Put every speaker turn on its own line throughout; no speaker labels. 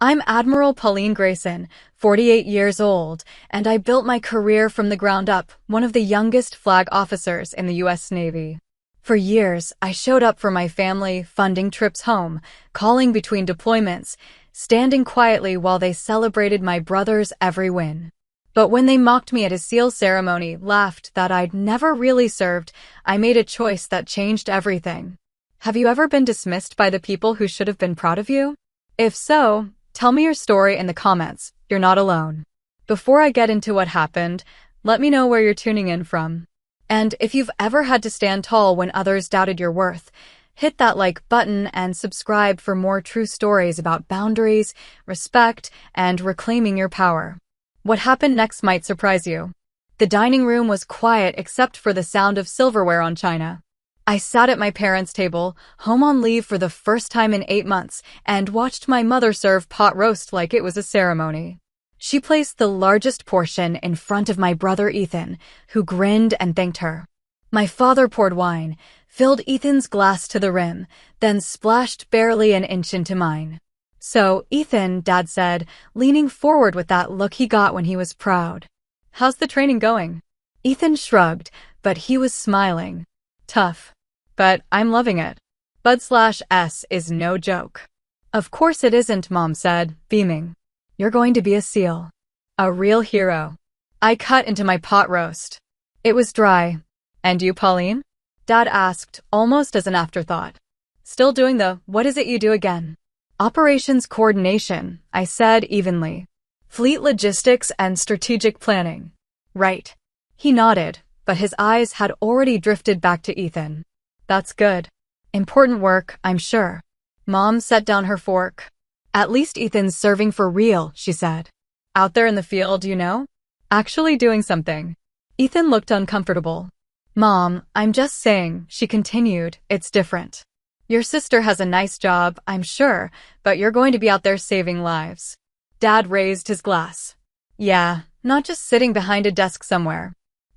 I'm Admiral Pauline Grayson, 48 years old, and I built my career from the ground up, one of the youngest flag officers in the U.S. Navy. For years, I showed up for my family, funding trips home, calling between deployments, standing quietly while they celebrated my brother's every win. But when they mocked me at a SEAL ceremony, laughed that I'd never really served, I made a choice that changed everything. Have you ever been dismissed by the people who should have been proud of you? If so, tell me your story in the comments. You're not alone. Before I get into what happened, let me know where you're tuning in from. And if you've ever had to stand tall when others doubted your worth, hit that like button and subscribe for more true stories about boundaries, respect, and reclaiming your power. What happened next might surprise you. The dining room was quiet except for the sound of silverware on china. I sat at my parents' table, home on leave for the first time in 8 months, and watched my mother serve pot roast like it was a ceremony. She placed the largest portion in front of my brother Ethan, who grinned and thanked her. My father poured wine, filled Ethan's glass to the rim, then splashed barely an inch into mine. "So, Ethan," Dad said, leaning forward with that look he got when he was proud. "How's the training going?" Ethan shrugged, but he was smiling. "Tough. But I'm loving it. Bud/S is no joke." "Of course it isn't," Mom said, beaming. "You're going to be a SEAL. A real hero." I cut into my pot roast. It was dry. "And you, Pauline?" Dad asked, almost as an afterthought. "Still doing the what is it you do again?" "Operations coordination," I said evenly. "Fleet logistics and strategic planning." "Right." He nodded, but his eyes had already drifted back to Ethan. "That's good. Important work, I'm sure." Mom set down her fork. "At least Ethan's serving for real," she said. "Out there in the field, you know? Actually doing something." Ethan looked uncomfortable. "Mom, I'm just saying," she continued, "it's different. Your sister has a nice job, I'm sure, but you're going to be out there saving lives." Dad raised his glass. "Yeah, not just sitting behind a desk somewhere."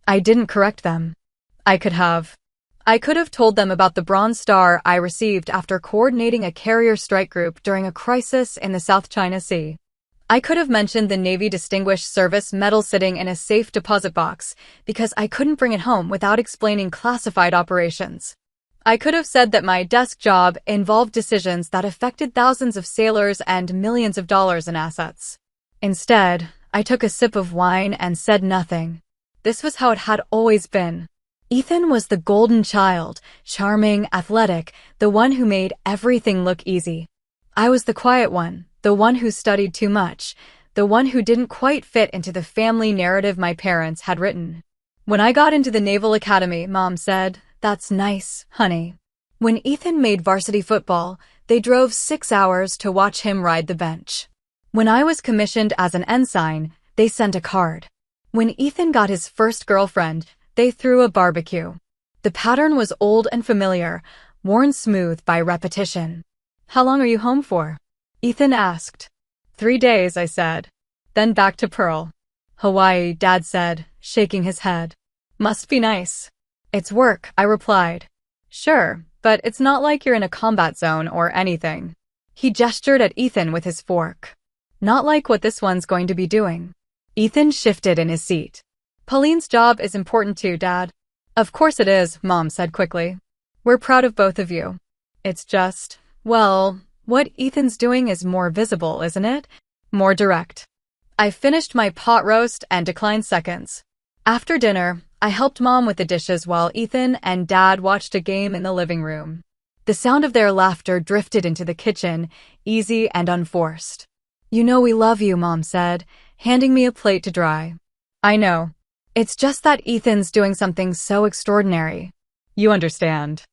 I didn't correct them. I could have. I could have told them about the Bronze Star I received after coordinating a carrier strike group during a crisis in the South China Sea. I could have mentioned the Navy Distinguished Service Medal sitting in a safe deposit box because I couldn't bring it home without explaining classified operations. I could have said that my desk job involved decisions that affected thousands of sailors and millions of dollars in assets. Instead, I took a sip of wine and said nothing. This was how it had always been. Ethan was the golden child, charming, athletic, the one who made everything look easy. I was the quiet one, the one who studied too much, the one who didn't quite fit into the family narrative my parents had written. When I got into the Naval Academy, Mom said, "That's nice, honey." When Ethan made varsity football, they drove 6 hours to watch him ride the bench. When I was commissioned as an ensign, they sent a card. When Ethan got his first girlfriend, they threw a barbecue. The pattern was old and familiar, worn smooth by repetition. "How long are you home for?" Ethan asked. 3 days, I said. "Then back to Pearl." "Hawaii," Dad said, shaking his head. "Must be nice." "It's work," I replied. "Sure, but it's not like you're in a combat zone or anything." He gestured at Ethan with his fork. "Not like what this one's going to be doing." Ethan shifted in his seat. "Pauline's job is important too, Dad." "Of course it is," Mom said quickly. "We're proud of both of you. It's just, well, what Ethan's doing is more visible, isn't it? More direct." I finished my pot roast and declined seconds. After dinner, I helped Mom with the dishes while Ethan and Dad watched a game in the living room. The sound of their laughter drifted into the kitchen, easy and unforced. "You know we love you," Mom said, handing me a plate to dry. "I know. It's just that Ethan's doing something so extraordinary." "You understand."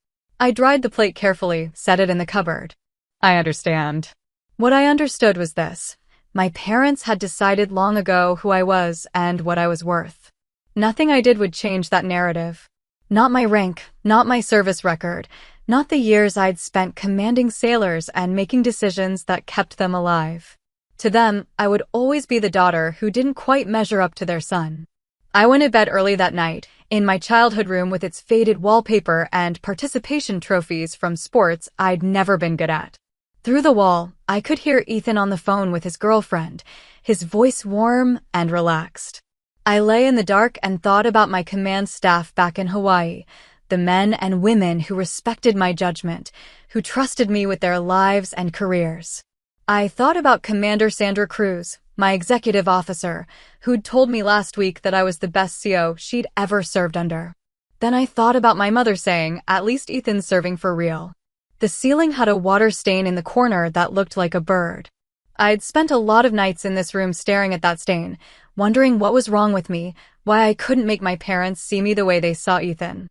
I dried the plate carefully, set it in the cupboard. "I understand." What I understood was this. My parents had decided long ago who I was and what I was worth. Nothing I did would change that narrative. Not my rank, not my service record, not the years I'd spent commanding sailors and making decisions that kept them alive. To them, I would always be the daughter who didn't quite measure up to their son. I went to bed early that night, in my childhood room with its faded wallpaper and participation trophies from sports I'd never been good at. Through the wall, I could hear Ethan on the phone with his girlfriend, his voice warm and relaxed. I lay in the dark and thought about my command staff back in Hawaii, the men and women who respected my judgment, who trusted me with their lives and careers. I thought about Commander Sandra Cruz, my executive officer, who'd told me last week that I was the best CO she'd ever served under. Then I thought about my mother saying, "At least Ethan's serving for real." The ceiling had a water stain in the corner that looked like a bird. I'd spent a lot of nights in this room staring at that stain, wondering what was wrong with me, why I couldn't make my parents see me the way they saw Ethan.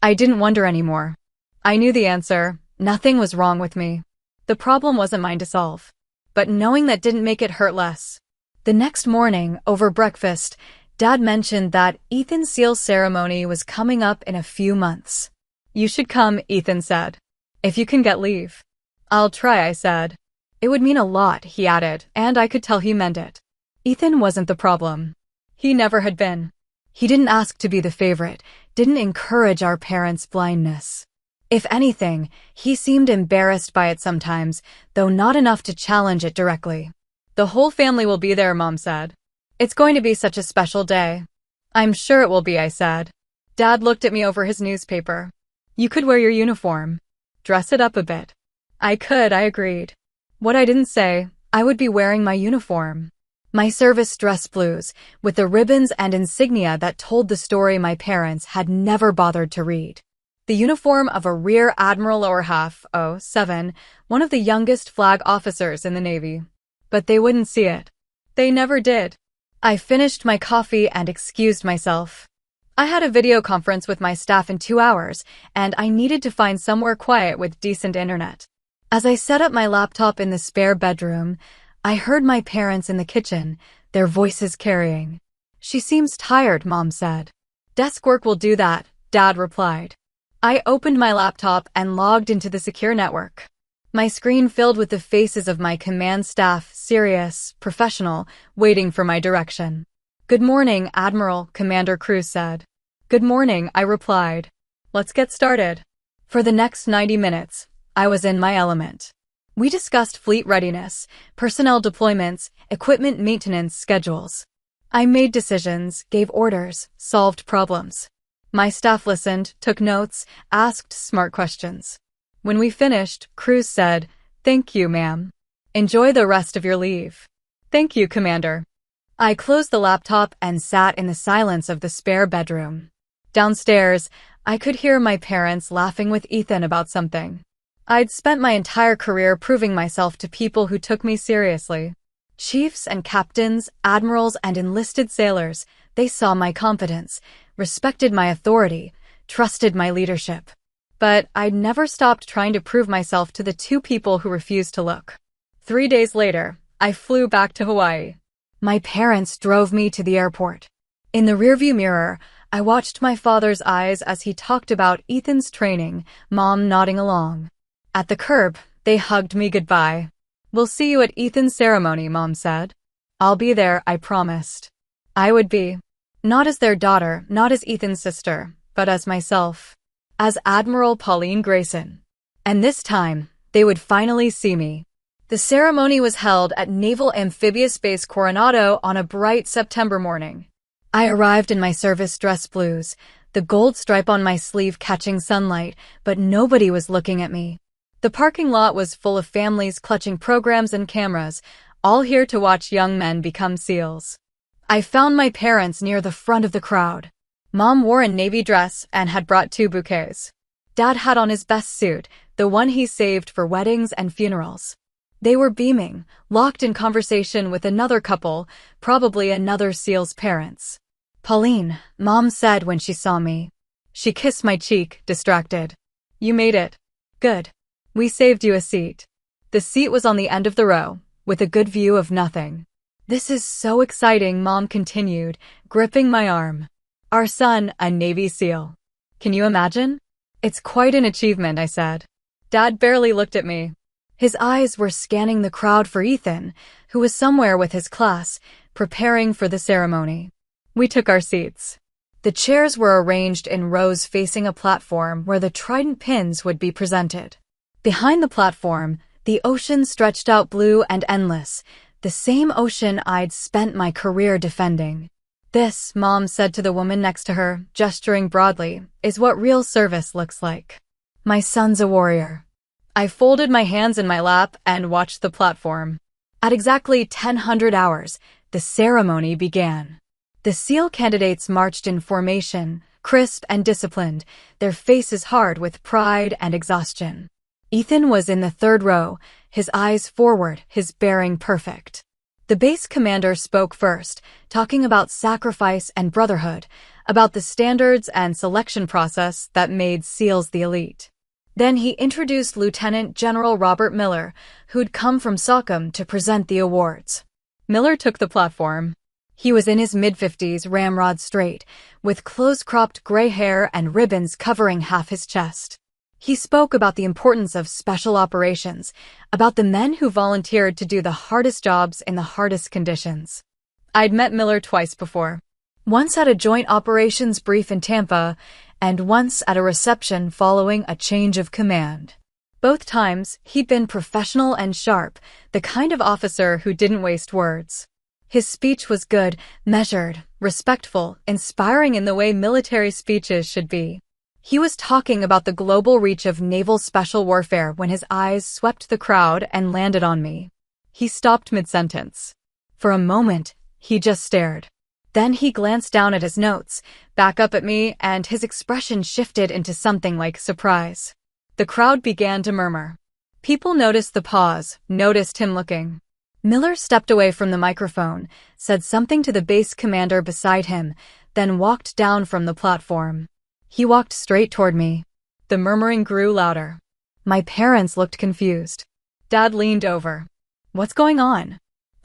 I didn't wonder anymore. I knew the answer. Nothing was wrong with me. The problem wasn't mine to solve. But knowing that didn't make it hurt less. The next morning, over breakfast, Dad mentioned that Ethan's seal ceremony was coming up in a few months. "You should come," Ethan said. "If you can get leave." "I'll try," I said. "It would mean a lot," he added, and I could tell he meant it. Ethan wasn't the problem. He never had been. He didn't ask to be the favorite, didn't encourage our parents' blindness. If anything, he seemed embarrassed by it sometimes, though not enough to challenge it directly. "The whole family will be there," Mom said. "It's going to be such a special day." "I'm sure it will be," I said. Dad looked at me over his newspaper. "You could wear your uniform. Dress it up a bit." I could, I agreed. What I didn't say, I would be wearing my uniform. My service dress blues, with the ribbons and insignia that told the story my parents had never bothered to read. The uniform of a Rear Admiral or half, 07, one of the youngest flag officers in the Navy. But they wouldn't see it. They never did. I finished my coffee and excused myself. I had a video conference with my staff in 2 hours, and I needed to find somewhere quiet with decent internet. As I set up my laptop in the spare bedroom, I heard my parents in the kitchen, their voices carrying. "She seems tired," Mom said. "Desk work will do that," Dad replied. I opened my laptop and logged into the secure network. My screen filled with the faces of my command staff, serious, professional, waiting for my direction. "Good morning, Admiral," Commander Cruz said. "Good morning," I replied. "Let's get started." For the next 90 minutes, I was in my element. We discussed fleet readiness, personnel deployments, equipment maintenance schedules. I made decisions, gave orders, solved problems. My staff listened, took notes, asked smart questions. When we finished, Cruz said, "Thank you, ma'am. Enjoy the rest of your leave." "Thank you, Commander." I closed the laptop and sat in the silence of the spare bedroom. Downstairs, I could hear my parents laughing with Ethan about something. I'd spent my entire career proving myself to people who took me seriously. Chiefs and captains, admirals and enlisted sailors, they saw my competence, respected my authority, trusted my leadership. But I'd never stopped trying to prove myself to the 2 people who refused to look. 3 days later, I flew back to Hawaii. My parents drove me to the airport. In the rearview mirror, I watched my father's eyes as he talked about Ethan's training, Mom nodding along. At the curb, they hugged me goodbye. "We'll see you at Ethan's ceremony," Mom said. "I'll be there," I promised. I would be. Not as their daughter, not as Ethan's sister, but as myself. As Admiral Pauline Grayson. And this time, they would finally see me. The ceremony was held at Naval Amphibious Base Coronado on a bright September morning. I arrived in my service dress blues, the gold stripe on my sleeve catching sunlight, but nobody was looking at me. The parking lot was full of families clutching programs and cameras, all here to watch young men become SEALs. I found my parents near the front of the crowd. Mom wore a navy dress and had brought 2 bouquets. Dad had on his best suit, the one he saved for weddings and funerals. They were beaming, locked in conversation with another couple, probably another SEAL's parents. "Pauline," Mom said when she saw me. She kissed my cheek, distracted. "You made it. Good. We saved you a seat." The seat was on the end of the row, with a good view of nothing. "This is so exciting," Mom continued, gripping my arm. "Our son, a Navy SEAL. Can you imagine?" "It's quite an achievement," I said. Dad barely looked at me. His eyes were scanning the crowd for Ethan, who was somewhere with his class, preparing for the ceremony. We took our seats. The chairs were arranged in rows facing a platform where the trident pins would be presented. Behind the platform, The ocean stretched out blue and endless, the same ocean I'd spent my career defending. This, Mom said to the woman next to her, gesturing broadly, is what real service looks like. My son's a warrior. I folded my hands in my lap and watched the platform. At exactly 1000 hours, the ceremony began. The SEAL candidates marched in formation, crisp and disciplined, their faces hard with pride and exhaustion. Ethan was in the third row, his eyes forward, his bearing perfect. The base commander spoke first, talking about sacrifice and brotherhood, about the standards and selection process that made SEALs the elite. Then he introduced Lieutenant General Robert Miller, who'd come from SOCOM to present the awards. Miller took the platform. He was in his mid-50s, ramrod straight, with close-cropped gray hair and ribbons covering half his chest. He spoke about the importance of special operations, about the men who volunteered to do the hardest jobs in the hardest conditions. I'd met Miller twice before. Once at a joint operations brief in Tampa, and once at a reception following a change of command. Both times, he'd been professional and sharp, the kind of officer who didn't waste words. His speech was good, measured, respectful, inspiring in the way military speeches should be. He was talking about the global reach of naval special warfare when his eyes swept the crowd and landed on me. He stopped mid-sentence. For a moment, he just stared. Then he glanced down at his notes, back up at me, and his expression shifted into something like surprise. The crowd began to murmur. People noticed the pause, noticed him looking. Miller stepped away from the microphone, said something to the base commander beside him, then walked down from the platform. He walked straight toward me. The murmuring grew louder. My parents looked confused. Dad leaned over. "What's going on?"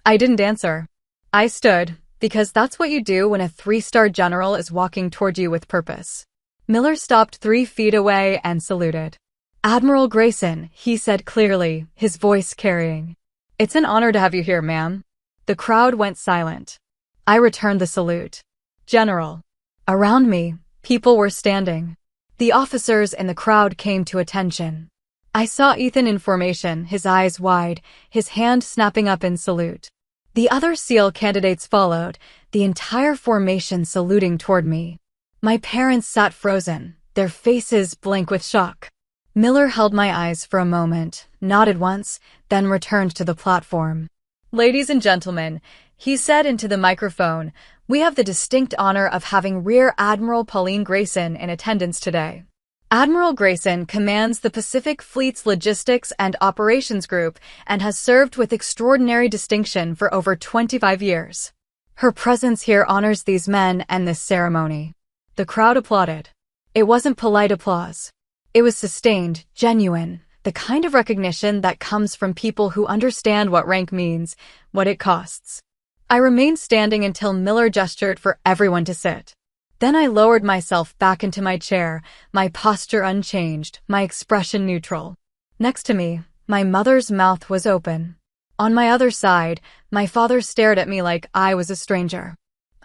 I didn't answer. I stood, because that's what you do when a 3-star general is walking toward you with purpose. Miller stopped 3 feet away and saluted. "Admiral Grayson," he said clearly, his voice carrying. "It's an honor to have you here, ma'am." The crowd went silent. I returned the salute. "General." Around me, people were standing. The officers in the crowd came to attention. I saw Ethan in formation, his eyes wide, his hand snapping up in salute. The other SEAL candidates followed, the entire formation saluting toward me. My parents sat frozen, their faces blank with shock. Miller held my eyes for a moment, nodded once, then returned to the platform. "Ladies and gentlemen," he said into the microphone, "we have the distinct honor of having Rear Admiral Pauline Grayson in attendance today. Admiral Grayson commands the Pacific Fleet's Logistics and Operations Group and has served with extraordinary distinction for over 25 years. Her presence here honors these men and this ceremony." The crowd applauded. It wasn't polite applause. It was sustained, genuine, the kind of recognition that comes from people who understand what rank means, what it costs. I remained standing until Miller gestured for everyone to sit. Then I lowered myself back into my chair, my posture unchanged, my expression neutral. Next to me, my mother's mouth was open. On my other side, my father stared at me like I was a stranger.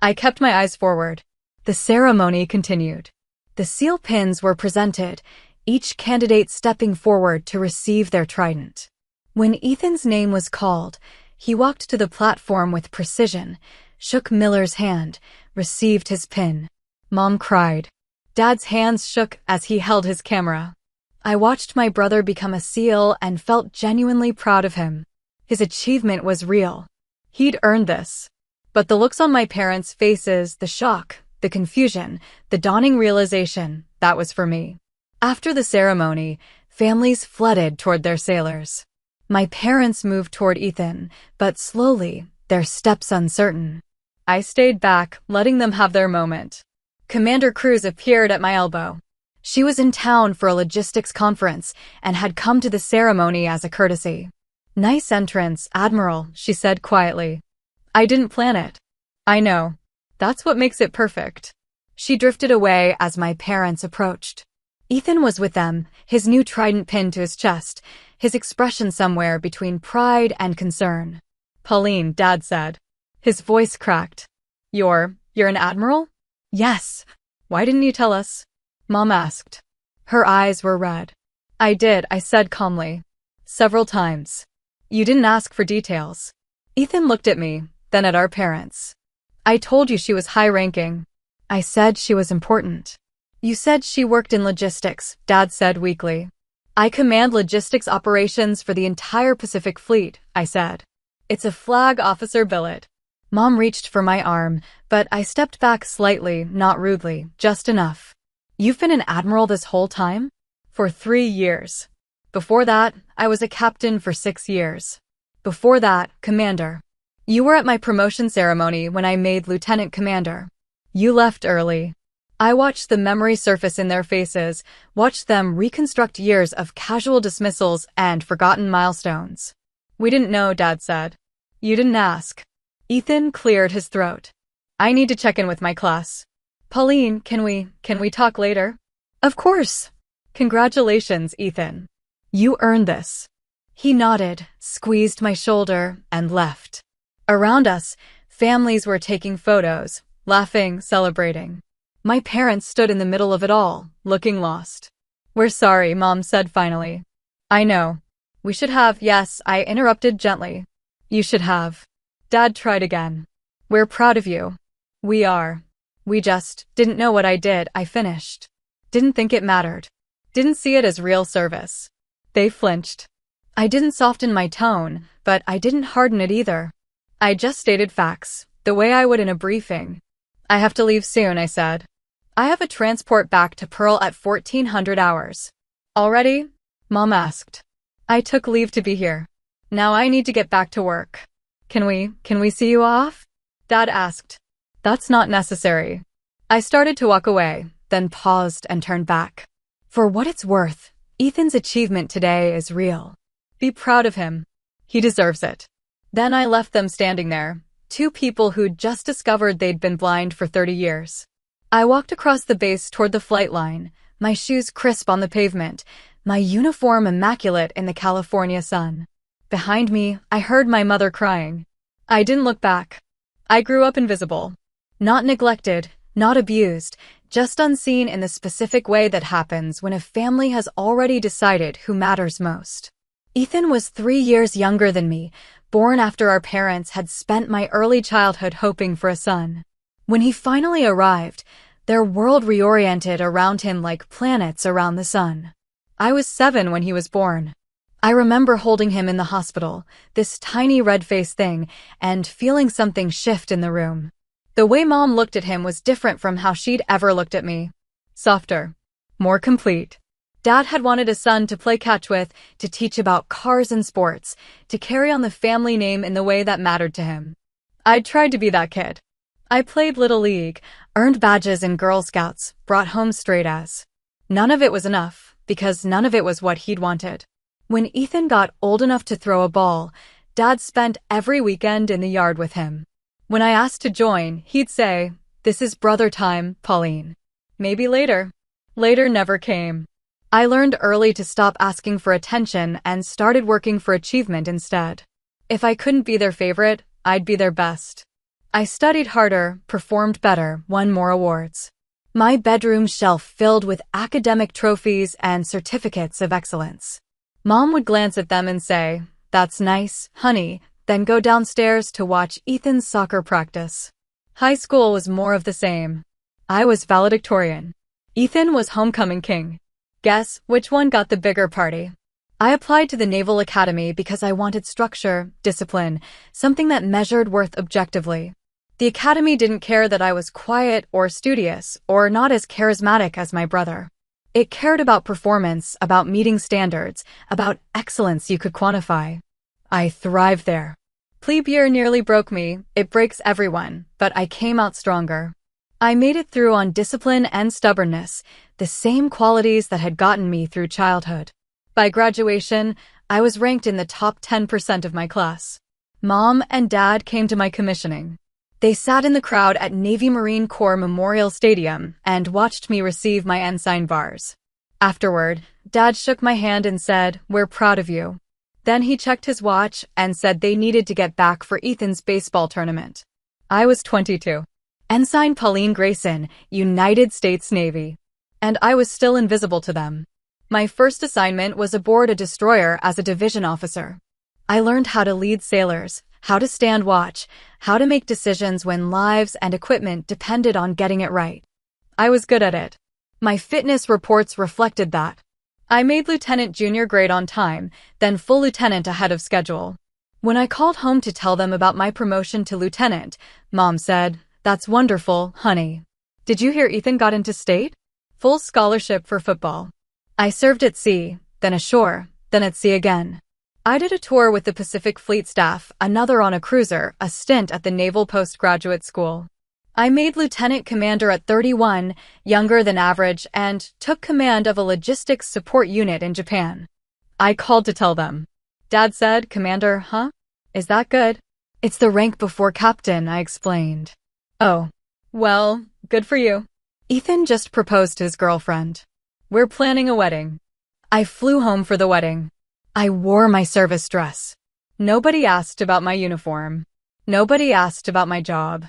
I kept my eyes forward. The ceremony continued. The SEAL pins were presented, each candidate stepping forward to receive their trident. When Ethan's name was called, he walked to the platform with precision, shook Miller's hand, received his pin. Mom cried. Dad's hands shook as he held his camera. I watched my brother become a SEAL and felt genuinely proud of him. His achievement was real. He'd earned this. But the looks on my parents' faces, the shock, the confusion, the dawning realization, that was for me. After the ceremony, families flooded toward their sailors. My parents moved toward Ethan, but slowly, their steps uncertain. I stayed back, letting them have their moment. Commander Cruz appeared at my elbow. She was in town for a logistics conference and had come to the ceremony as a courtesy. "Nice entrance, Admiral," she said quietly. "I didn't plan it." "I know. That's what makes it perfect." She drifted away as my parents approached. Ethan was with them, his new trident pinned to his chest, his expression somewhere between pride and concern. "Pauline," Dad said. His voice cracked. You're an admiral?" "Yes." "Why didn't you tell us?" Mom asked. Her eyes were red. "I did," I said calmly. Several times. You didn't ask for details. Ethan looked at me, then at our parents. I told you she was high-ranking. I said she was important. You said she worked in logistics, Dad said weakly. I command logistics operations for the entire Pacific Fleet, I said. It's a flag officer billet. Mom reached for my arm, but I stepped back slightly, not rudely, just enough. You've been an admiral this whole time? For 3 years. Before that, I was a captain for 6 years. Before that, commander. You were at my promotion ceremony when I made lieutenant commander. You left early. I watched the memory surface in their faces, watched them reconstruct years of casual dismissals and forgotten milestones. We didn't know, Dad said. You didn't ask. Ethan cleared his throat. I need to check in with my class. Pauline, can we talk later? Of course. Congratulations, Ethan. You earned this. He nodded, squeezed my shoulder, and left. Around us, families were taking photos, laughing, celebrating. My parents stood in the middle of it all, looking lost. We're sorry, Mom said finally. I know. We should have, yes, I interrupted gently. You should have. Dad tried again. We're proud of you. We are. We just didn't know what I did, I finished. Didn't think it mattered. Didn't see it as real service. They flinched. I didn't soften my tone, but I didn't harden it either. I just stated facts, the way I would in a briefing. I have to leave soon, I said. I have a transport back to Pearl at 1400 hours. Already? Mom asked. I took leave to be here. Now I need to get back to work. Can we see you off? Dad asked. That's not necessary. I started to walk away, then paused and turned back. For what it's worth, Ethan's achievement today is real. Be proud of him. He deserves it. Then I left them standing there, two people who'd just discovered they'd been blind for 30 years. I walked across the base toward the flight line, my shoes crisp on the pavement, my uniform immaculate in the California sun. Behind me, I heard my mother crying. I didn't look back. I grew up invisible. Not neglected, not abused, just unseen in the specific way that happens when a family has already decided who matters most. Ethan was 3 years younger than me, born after our parents had spent my early childhood hoping for a son. When he finally arrived, their world reoriented around him like planets around the sun. I was 7 when he was born. I remember holding him in the hospital, this tiny red-faced thing, and feeling something shift in the room. The way Mom looked at him was different from how she'd ever looked at me. Softer. More complete. Dad had wanted a son to play catch with, to teach about cars and sports, to carry on the family name in the way that mattered to him. I'd tried to be that kid. I played Little League, earned badges in Girl Scouts, brought home straight A's. None of it was enough, because none of it was what he'd wanted. When Ethan got old enough to throw a ball, Dad spent every weekend in the yard with him. When I asked to join, he'd say, "This is brother time, Pauline. Maybe later." Later never came. I learned early to stop asking for attention and started working for achievement instead. If I couldn't be their favorite, I'd be their best. I studied harder, performed better, won more awards. My bedroom shelf filled with academic trophies and certificates of excellence. Mom would glance at them and say, "That's nice, honey," then go downstairs to watch Ethan's soccer practice. High school was more of the same. I was valedictorian. Ethan was homecoming king. Guess which one got the bigger party? I applied to the Naval Academy because I wanted structure, discipline, something that measured worth objectively. The academy didn't care that I was quiet or studious or not as charismatic as my brother. It cared about performance, about meeting standards, about excellence you could quantify. I thrived there. Plebe year nearly broke me, it breaks everyone, but I came out stronger. I made it through on discipline and stubbornness, the same qualities that had gotten me through childhood. By graduation, I was ranked in the top 10% of my class. Mom and Dad came to my commissioning. They sat in the crowd at Navy Marine Corps Memorial Stadium and watched me receive my ensign bars. Afterward, Dad shook my hand and said, "We're proud of you." Then he checked his watch and said they needed to get back for Ethan's baseball tournament. I was 22. Ensign Pauline Grayson, United States Navy. And I was still invisible to them. My first assignment was aboard a destroyer as a division officer. I learned how to lead sailors, how to stand watch, how to make decisions when lives and equipment depended on getting it right. I was good at it. My fitness reports reflected that. I made lieutenant junior grade on time, then full lieutenant ahead of schedule. When I called home to tell them about my promotion to lieutenant, Mom said, "That's wonderful, honey. Did you hear Ethan got into state? Full scholarship for football." I served at sea, then ashore, then at sea again. I did a tour with the Pacific Fleet staff, another on a cruiser, a stint at the Naval Postgraduate School. I made lieutenant commander at 31, younger than average, and took command of a logistics support unit in Japan. I called to tell them. Dad said, "Commander, huh? Is that good?" "It's the rank before captain," I explained. "Oh, well, good for you." Ethan just proposed to his girlfriend. We're planning a wedding. I flew home for the wedding. I wore my service dress. Nobody asked about my uniform. Nobody asked about my job.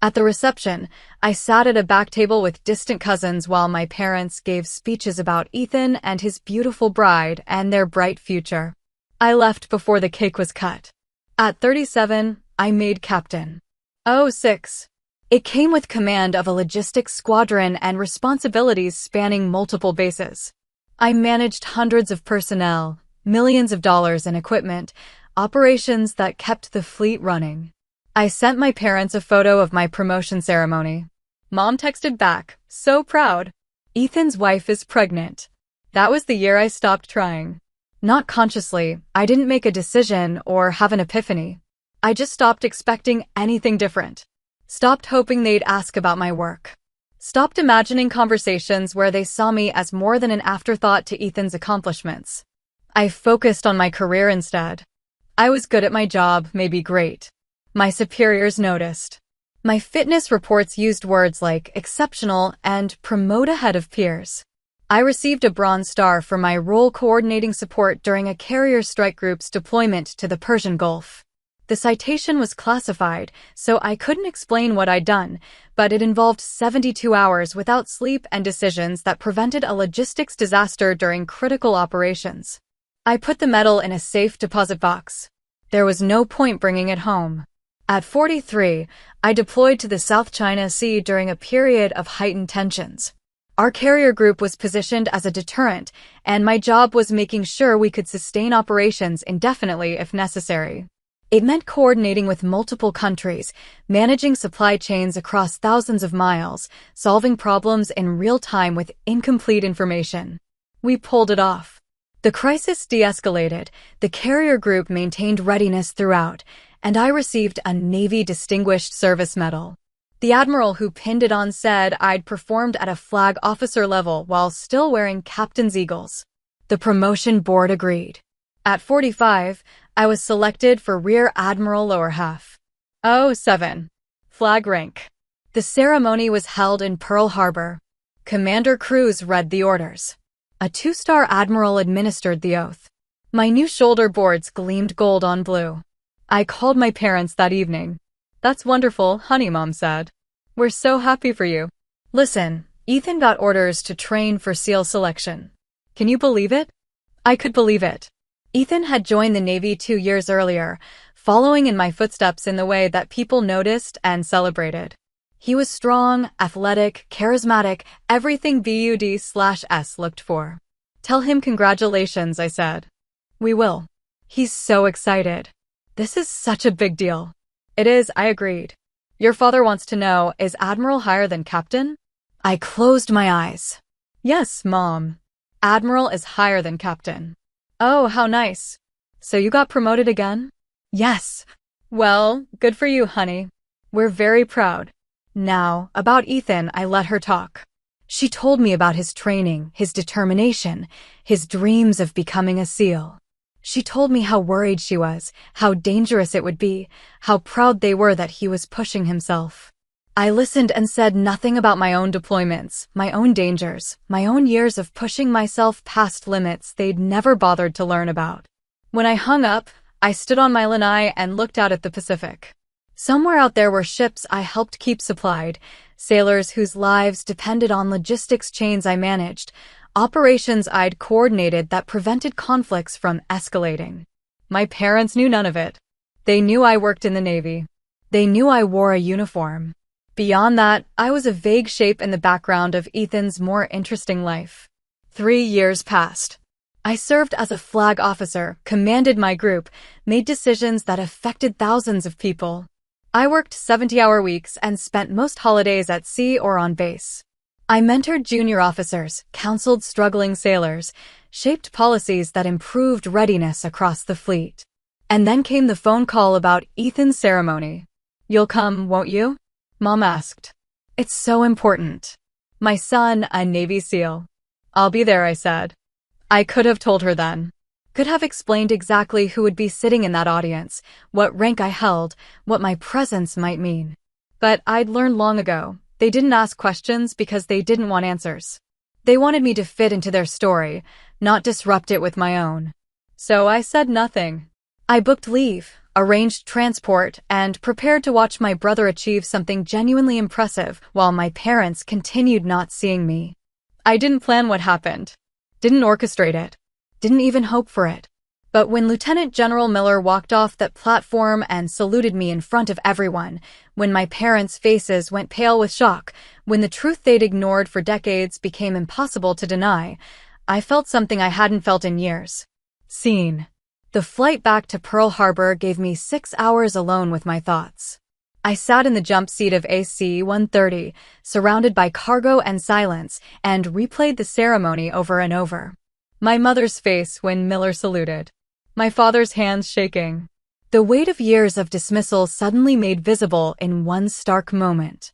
At the reception, I sat at a back table with distant cousins while my parents gave speeches about Ethan and his beautiful bride and their bright future. I left before the cake was cut. At 37, I made captain. 06. It came with command of a logistics squadron and responsibilities spanning multiple bases. I managed hundreds of personnel, millions of dollars in equipment, operations that kept the fleet running. I sent my parents a photo of my promotion ceremony. Mom texted back, "So proud. Ethan's wife is pregnant." That was the year I stopped trying. Not consciously, I didn't make a decision or have an epiphany. I just stopped expecting anything different. Stopped hoping they'd ask about my work. Stopped imagining conversations where they saw me as more than an afterthought to Ethan's accomplishments. I focused on my career instead. I was good at my job, maybe great. My superiors noticed. My fitness reports used words like exceptional and promote ahead of peers. I received a Bronze Star for my role coordinating support during a carrier strike group's deployment to the Persian Gulf. The citation was classified, so I couldn't explain what I'd done, but it involved 72 hours without sleep and decisions that prevented a logistics disaster during critical operations. I put the medal in a safe deposit box. There was no point bringing it home. At 43, I deployed to the South China Sea during a period of heightened tensions. Our carrier group was positioned as a deterrent, and my job was making sure we could sustain operations indefinitely if necessary. It meant coordinating with multiple countries, managing supply chains across thousands of miles, solving problems in real time with incomplete information. We pulled it off. The crisis de-escalated, the carrier group maintained readiness throughout, and I received a Navy Distinguished Service Medal. The admiral who pinned it on said I'd performed at a flag officer level while still wearing captain's eagles. The promotion board agreed. At 45, I was selected for Rear Admiral lower half. 07. Flag rank. The ceremony was held in Pearl Harbor. Commander Cruz read the orders. A 2-star admiral administered the oath. My new shoulder boards gleamed gold on blue. I called my parents that evening. "That's wonderful, honey," Mom said. "We're so happy for you." Listen, Ethan got orders to train for SEAL selection. Can you believe it? I could believe it. Ethan had joined the Navy 2 years earlier, following in my footsteps in the way that people noticed and celebrated. He was strong, athletic, charismatic, everything BUD/S looked for. "Tell him congratulations," I said. "We will." He's so excited. This is such a big deal. It is, I agreed. Your father wants to know, is Admiral higher than Captain? I closed my eyes. Yes, Mom. Admiral is higher than Captain. Oh, how nice. So you got promoted again? Yes. Well, good for you, honey. We're very proud. Now, about Ethan, I let her talk. She told me about his training, his determination, his dreams of becoming a SEAL. She told me how worried she was, how dangerous it would be, how proud they were that he was pushing himself. I listened and said nothing about my own deployments, my own dangers, my own years of pushing myself past limits they'd never bothered to learn about. When I hung up, I stood on my lanai and looked out at the Pacific. Somewhere out there were ships I helped keep supplied, sailors whose lives depended on logistics chains I managed, operations I'd coordinated that prevented conflicts from escalating. My parents knew none of it. They knew I worked in the Navy. They knew I wore a uniform. Beyond that, I was a vague shape in the background of Ethan's more interesting life. 3 years passed. I served as a flag officer, commanded my group, made decisions that affected thousands of people. I worked 70-hour weeks and spent most holidays at sea or on base. I mentored junior officers, counseled struggling sailors, shaped policies that improved readiness across the fleet. And then came the phone call about Ethan's ceremony. "You'll come, won't you?" Mom asked. "It's so important. My son, a Navy SEAL." "I'll be there," I said. I could have told her then. Could have explained exactly who would be sitting in that audience, what rank I held, what my presence might mean. But I'd learned long ago, they didn't ask questions because they didn't want answers. They wanted me to fit into their story, not disrupt it with my own. So I said nothing. I booked leave, arranged transport, and prepared to watch my brother achieve something genuinely impressive while my parents continued not seeing me. I didn't plan what happened. Didn't orchestrate it. Didn't even hope for it. But when Lieutenant General Miller walked off that platform and saluted me in front of everyone, when my parents' faces went pale with shock, when the truth they'd ignored for decades became impossible to deny, I felt something I hadn't felt in years. Seen. The flight back to Pearl Harbor gave me 6 hours alone with my thoughts. I sat in the jump seat of AC-130, surrounded by cargo and silence, and replayed the ceremony over and over. My mother's face when Miller saluted. My father's hands shaking. The weight of years of dismissal suddenly made visible in one stark moment.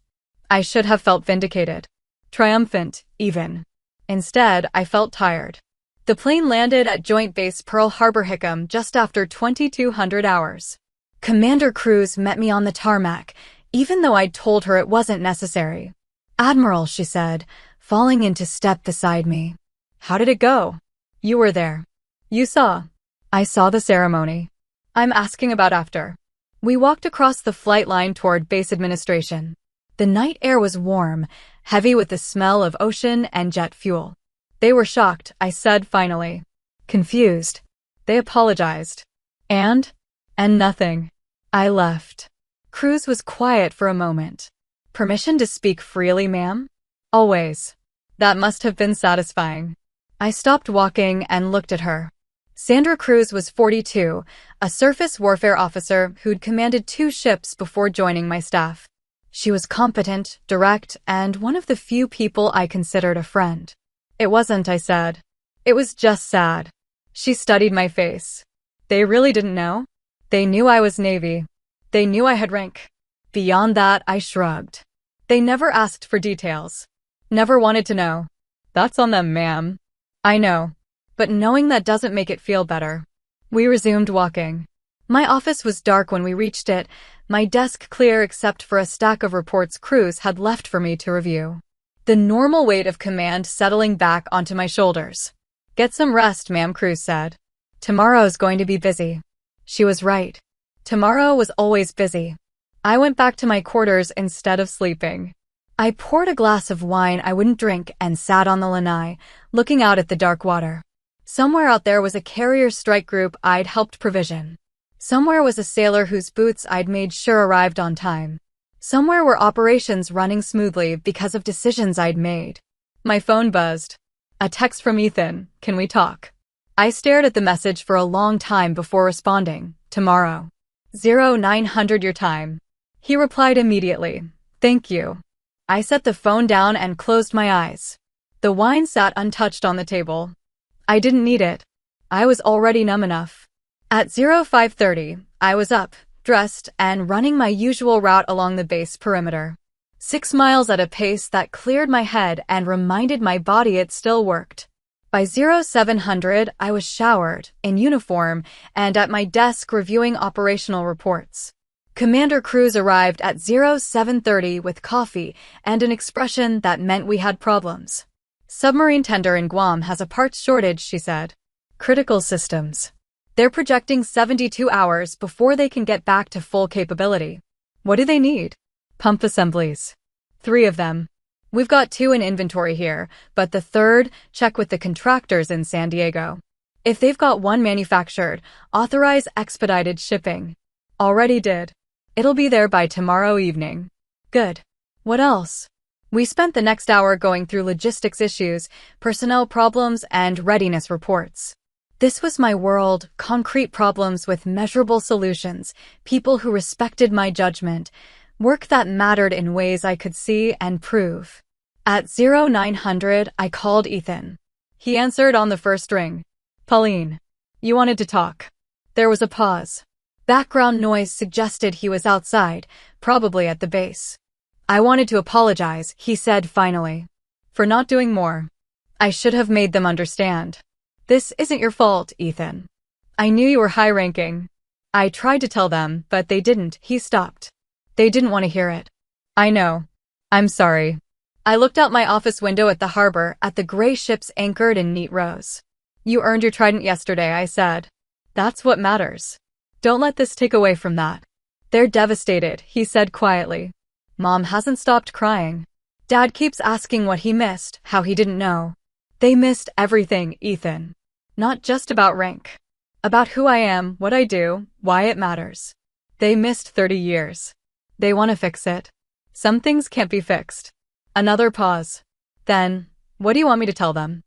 I should have felt vindicated. Triumphant, even. Instead, I felt tired. The plane landed at Joint Base Pearl Harbor-Hickam just after 2,200 hours. Commander Cruz met me on the tarmac, even though I'd told her it wasn't necessary. "Admiral," she said, falling into step beside me. "How did it go?" "You were there. You saw." "I saw the ceremony." "I'm asking about after." We walked across the flight line toward base administration. The night air was warm, heavy with the smell of ocean and jet fuel. "They were shocked," I said finally. "Confused." "They apologized." And nothing. I left. Cruz was quiet for a moment. "Permission to speak freely, ma'am?" "Always." That must have been satisfying. I stopped walking and looked at her. Sandra Cruz was 42, a surface warfare officer who'd commanded 2 ships before joining my staff. She was competent, direct, and one of the few people I considered a friend. "It wasn't," I said. "It was just sad." She studied my face. "They really didn't know?" "They knew I was Navy. They knew I had rank. Beyond that, I shrugged. They never asked for details. Never wanted to know." "That's on them, ma'am." "I know. But knowing that doesn't make it feel better." We resumed walking. My office was dark when we reached it, my desk clear except for a stack of reports Cruz had left for me to review. The normal weight of command settling back onto my shoulders. "Get some rest, ma'am," Cruz said. "Tomorrow's going to be busy." She was right. Tomorrow was always busy. I went back to my quarters instead of sleeping. I poured a glass of wine I wouldn't drink and sat on the lanai, looking out at the dark water. Somewhere out there was a carrier strike group I'd helped provision. Somewhere was a sailor whose boots I'd made sure arrived on time. Somewhere were operations running smoothly because of decisions I'd made. My phone buzzed. A text from Ethan. "Can we talk?" I stared at the message for a long time before responding. "Tomorrow. 0900 your time." He replied immediately. "Thank you." I set the phone down and closed my eyes. The wine sat untouched on the table. I didn't need it. I was already numb enough. At 0530, I was up, dressed, and running my usual route along the base perimeter. 6 miles at a pace that cleared my head and reminded my body it still worked. By 0700, I was showered, in uniform, and at my desk reviewing operational reports. Commander Cruz arrived at 0730 with coffee and an expression that meant we had problems. "Submarine tender in Guam has a parts shortage," she said. "Critical systems. They're projecting 72 hours before they can get back to full capability." "What do they need?" "Pump assemblies. 3 of them." We've got 2 in inventory here, but the third, check with the contractors in San Diego. If they've got 1 manufactured, authorize expedited shipping. Already did. It'll be there by tomorrow evening. Good. What else? We spent the next hour going through logistics issues, personnel problems, and readiness reports. This was my world, concrete problems with measurable solutions, people who respected my judgment, work that mattered in ways I could see and prove. At 0900, I called Ethan. He answered on the first ring. Pauline, you wanted to talk. There was a pause. Background noise suggested he was outside, probably at the base. I wanted to apologize, he said finally. For not doing more. I should have made them understand. This isn't your fault, Ethan. I knew you were high-ranking. I tried to tell them, but they didn't. He stopped. They didn't want to hear it. I know. I'm sorry. I looked out my office window at the harbor, at the gray ships anchored in neat rows. You earned your trident yesterday, I said. That's what matters. Don't let this take away from that. They're devastated, he said quietly. Mom hasn't stopped crying. Dad keeps asking what he missed, how he didn't know. They missed everything, Ethan. Not just about rank. About who I am, what I do, why it matters. They missed 30 years. They want to fix it. Some things can't be fixed. Another pause. Then, what do you want me to tell them?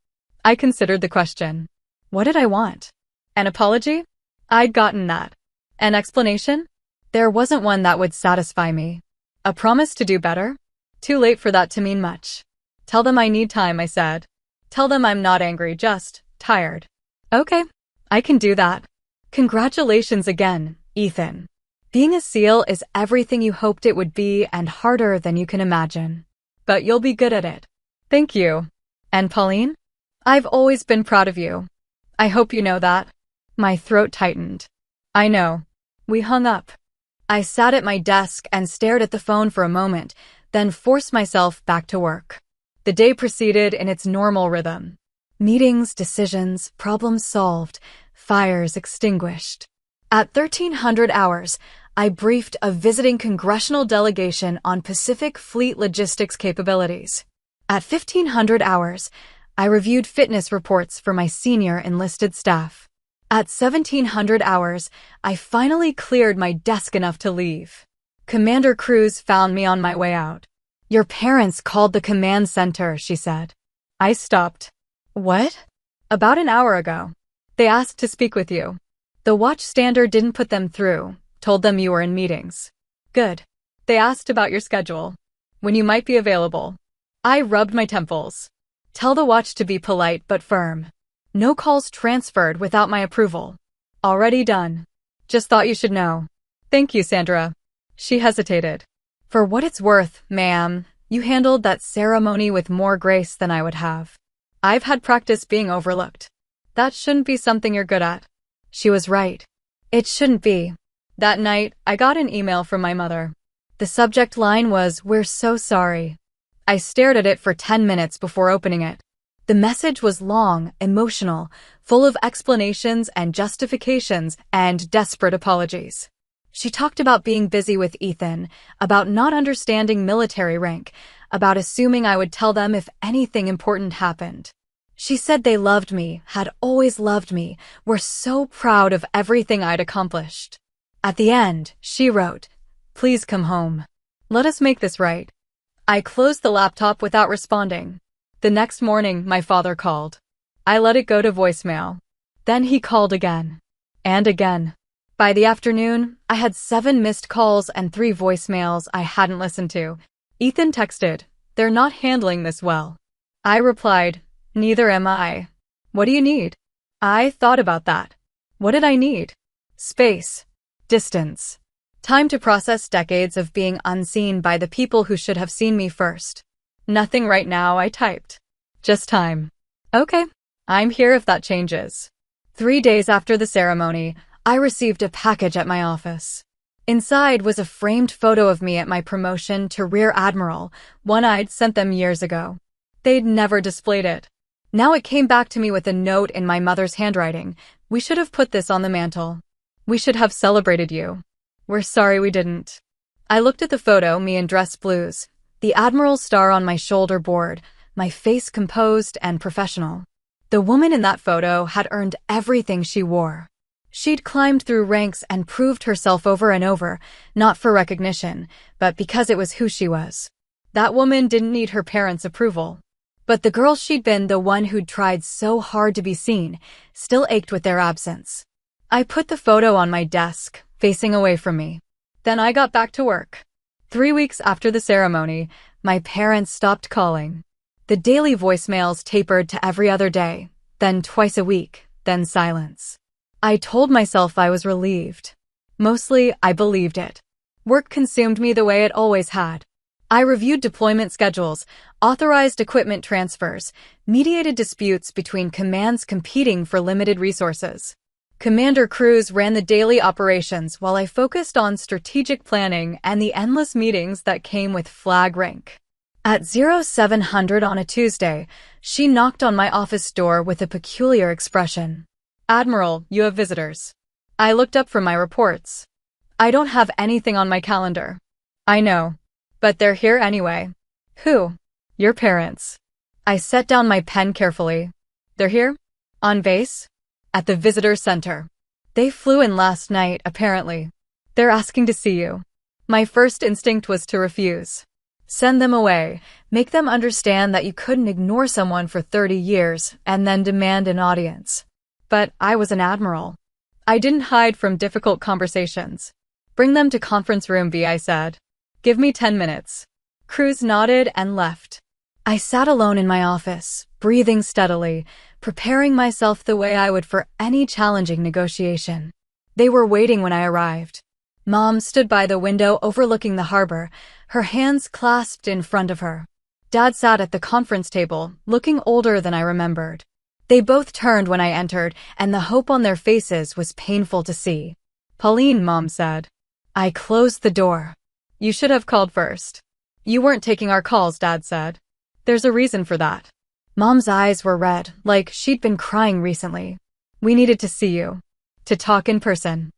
I considered the question. What did I want? An apology? I'd gotten that. An explanation? There wasn't one that would satisfy me. A promise to do better? Too late for that to mean much. Tell them I need time, I said. Tell them I'm not angry, just tired. Okay, I can do that. Congratulations again, Ethan. Being a SEAL is everything you hoped it would be and harder than you can imagine. But you'll be good at it. Thank you. And Pauline? I've always been proud of you. I hope you know that. My throat tightened. I know. We hung up. I sat at my desk and stared at the phone for a moment, then forced myself back to work. The day proceeded in its normal rhythm. Meetings, decisions, problems solved, fires extinguished. At 1300 hours, I briefed a visiting congressional delegation on Pacific Fleet logistics capabilities. At 1500 hours, I reviewed fitness reports for my senior enlisted staff. At 1700 hours, I finally cleared my desk enough to leave. Commander Cruz found me on my way out. Your parents called the command center, she said. I stopped. What? About an hour ago. They asked to speak with you. The watchstander didn't put them through, told them you were in meetings. Good. They asked about your schedule. When you might be available. I rubbed my temples. Tell the watch to be polite but firm. No calls transferred without my approval. Already done. Just thought you should know. Thank you, Sandra. She hesitated. For what it's worth, ma'am, you handled that ceremony with more grace than I would have. I've had practice being overlooked. That shouldn't be something you're good at. She was right. It shouldn't be. That night, I got an email from my mother. The subject line was, "We're so sorry." I stared at it for 10 minutes before opening it. The message was long, emotional, full of explanations and justifications and desperate apologies. She talked about being busy with Ethan, about not understanding military rank, about assuming I would tell them if anything important happened. She said they loved me, had always loved me, were so proud of everything I'd accomplished. At the end, she wrote, "Please come home. Let us make this right." I closed the laptop without responding. The next morning, my father called. I let it go to voicemail. Then he called again. And again. By the afternoon, I had 7 missed calls and 3 voicemails I hadn't listened to. Ethan texted, "They're not handling this well." I replied, "Neither am I. What do you need?" I thought about that. What did I need? Space. Distance. Time to process decades of being unseen by the people who should have seen me first. Nothing right now, I typed. Just time. Okay, I'm here if that changes. 3 days after the ceremony, I received a package at my office. Inside was a framed photo of me at my promotion to Rear Admiral, one I'd sent them years ago. They'd never displayed it. Now it came back to me with a note in my mother's handwriting. "We should have put this on the mantle. We should have celebrated you. We're sorry we didn't." I looked at the photo, me in dress blues. The Admiral's star on my shoulder board, my face composed and professional. The woman in that photo had earned everything she wore. She'd climbed through ranks and proved herself over and over, not for recognition, but because it was who she was. That woman didn't need her parents' approval. But the girl she'd been, the one who'd tried so hard to be seen, still ached with their absence. I put the photo on my desk, facing away from me. Then I got back to work. 3 weeks after the ceremony, my parents stopped calling. The daily voicemails tapered to every other day, then twice a week, then silence. I told myself I was relieved. Mostly, I believed it. Work consumed me the way it always had. I reviewed deployment schedules, authorized equipment transfers, mediated disputes between commands competing for limited resources. Commander Cruz ran the daily operations while I focused on strategic planning and the endless meetings that came with flag rank. At 0700 on a Tuesday, she knocked on my office door with a peculiar expression. "Admiral, you have visitors." I looked up from my reports. "I don't have anything on my calendar." "I know. But they're here anyway." "Who?" "Your parents." I set down my pen carefully. "They're here? On base?" "At the visitor center. They flew in last night, apparently. They're asking to see you." My first instinct was to refuse. Send them away. Make them understand that you couldn't ignore someone for 30 years and then demand an audience. But I was an admiral. I didn't hide from difficult conversations. "Bring them to conference room B," I said. "Give me 10 minutes. Cruz nodded and left. I sat alone in my office, breathing steadily, preparing myself the way I would for any challenging negotiation. They were waiting when I arrived. Mom stood by the window overlooking the harbor, her hands clasped in front of her. Dad sat at the conference table, looking older than I remembered. They both turned when I entered, and the hope on their faces was painful to see. "Pauline," Mom said. I closed the door. "You should have called first." "You weren't taking our calls," Dad said. "There's a reason for that." Mom's eyes were red, like she'd been crying recently. "We needed to see you. To talk in person."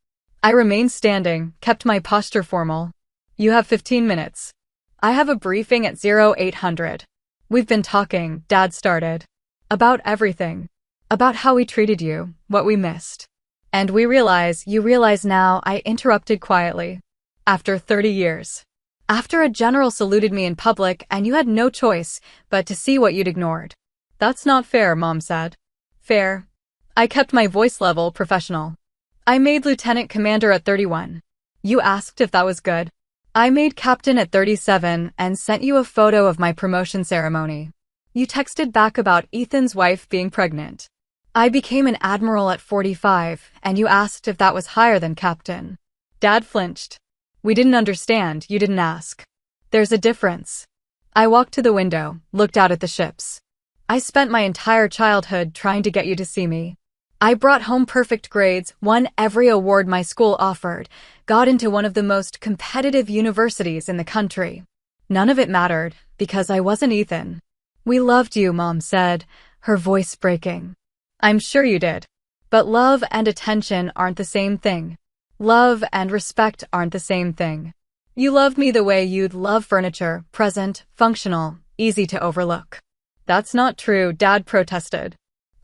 I remained standing, kept my posture formal. "You have 15 minutes. I have a briefing at 0800. "We've been talking," Dad started. "About everything. About how we treated you, what we missed. And you realize now," I interrupted quietly. "After 30 years. After a general saluted me in public and you had no choice but to see what you'd ignored." "That's not fair," Mom said. "Fair." I kept my voice level, professional. "I made lieutenant commander at 31. You asked if that was good. I made captain at 37 and sent you a photo of my promotion ceremony. You texted back about Ethan's wife being pregnant. I became an admiral at 45 and you asked if that was higher than captain." Dad flinched. "We didn't understand, you didn't ask. There's a difference." I walked to the window, looked out at the ships. "I spent my entire childhood trying to get you to see me. I brought home perfect grades, won every award my school offered, got into one of the most competitive universities in the country. None of it mattered, because I wasn't Ethan." "We loved you," Mom said, her voice breaking. "I'm sure you did. But love and attention aren't the same thing. Love and respect aren't the same thing. You loved me the way you'd love furniture, present, functional, easy to overlook." "That's not true," Dad protested.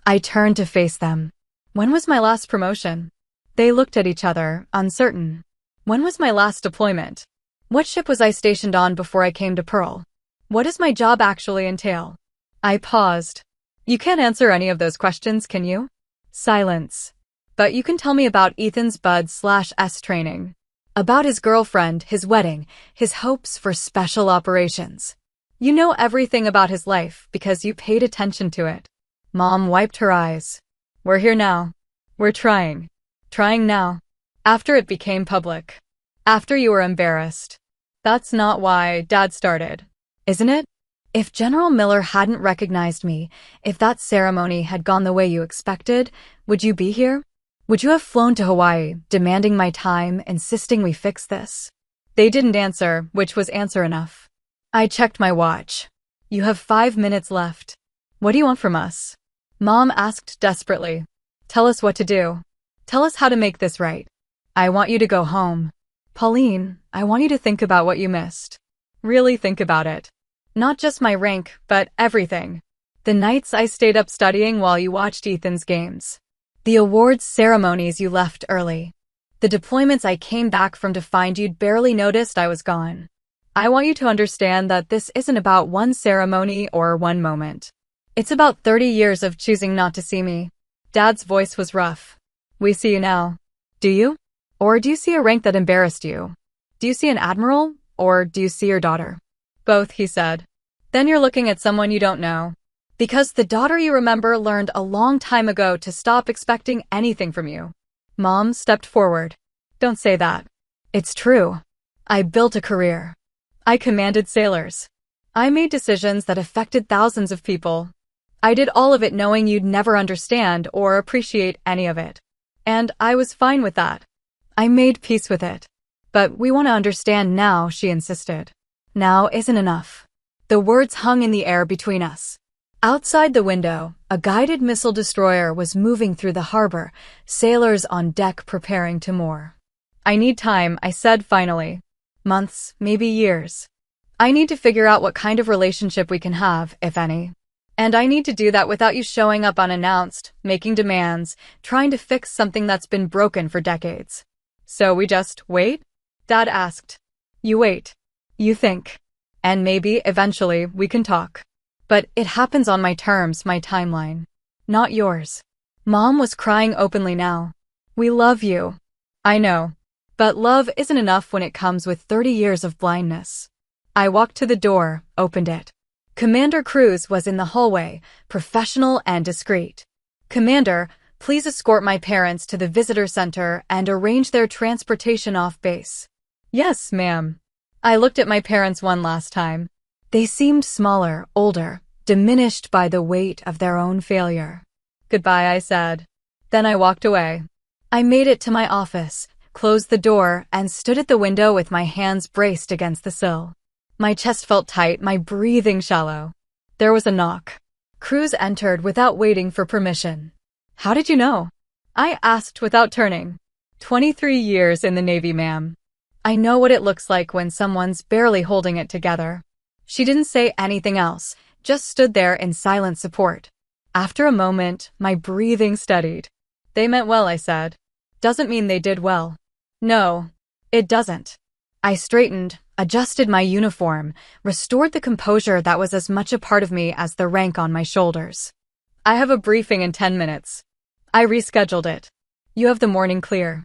I turned to face them. "When was my last promotion?" They looked at each other, uncertain. "When was my last deployment? What ship was I stationed on before I came to Pearl? What does my job actually entail?" I paused. "You can't answer any of those questions, can you?" Silence. "But you can tell me about Ethan's Bud/S training. About his girlfriend, his wedding, his hopes for special operations. You know everything about his life because you paid attention to it." Mom wiped her eyes. "We're here now. We're trying. Trying now. After it became public. After you were embarrassed." "That's not why," Dad started. "Isn't it? If General Miller hadn't recognized me, if that ceremony had gone the way you expected, would you be here? Would you have flown to Hawaii, demanding my time, insisting we fix this?" They didn't answer, which was answer enough. I checked my watch. "You have 5 minutes left. What do you want from us?" Mom asked desperately. "Tell us what to do. Tell us how to make this right. I want you to go home. Pauline, I want you to think about what you missed. Really think about it. Not just my rank, but everything. The nights I stayed up studying while you watched Ethan's games. The awards ceremonies you left early. The deployments I came back from to find you'd barely noticed I was gone. I want you to understand that this isn't about one ceremony or one moment. It's about 30 years of choosing not to see me. Dad's voice was rough. We see you now. Do you? Or do you see a rank that embarrassed you? Do you see an admiral? Or do you see your daughter? Both, he said. Then you're looking at someone you don't know. Because the daughter you remember learned a long time ago to stop expecting anything from you. Mom stepped forward. Don't say that. It's true. I built a career. I commanded sailors. I made decisions that affected thousands of people. I did all of it knowing you'd never understand or appreciate any of it. And I was fine with that. I made peace with it. But we want to understand now, she insisted. Now isn't enough. The words hung in the air between us. Outside the window, a guided missile destroyer was moving through the harbor, sailors on deck preparing to moor. I need time, I said finally. Months, maybe years. I need to figure out what kind of relationship we can have, if any. And I need to do that without you showing up unannounced, making demands, trying to fix something that's been broken for decades. So we just wait? Dad asked. You wait. You think. And maybe, eventually, we can talk. But it happens on my terms, my timeline. Not yours. Mom was crying openly now. We love you. I know. But love isn't enough when it comes with 30 years of blindness. I walked to the door, opened it. Commander Cruz was in the hallway, professional and discreet. Commander, please escort my parents to the visitor center and arrange their transportation off base. Yes, ma'am. I looked at my parents one last time. They seemed smaller, older, diminished by the weight of their own failure. Goodbye, I said. Then I walked away. I made it to my office, closed the door, and stood at the window with my hands braced against the sill. My chest felt tight, my breathing shallow. There was a knock. Cruz entered without waiting for permission. How did you know? I asked without turning. 23 years in the Navy, ma'am. I know what it looks like when someone's barely holding it together. She didn't say anything else, just stood there in silent support. After a moment, my breathing steadied. They meant well, I said. Doesn't mean they did well. No, it doesn't. I straightened, adjusted my uniform, restored the composure that was as much a part of me as the rank on my shoulders. I have a briefing in 10 minutes. I rescheduled it. You have the morning clear.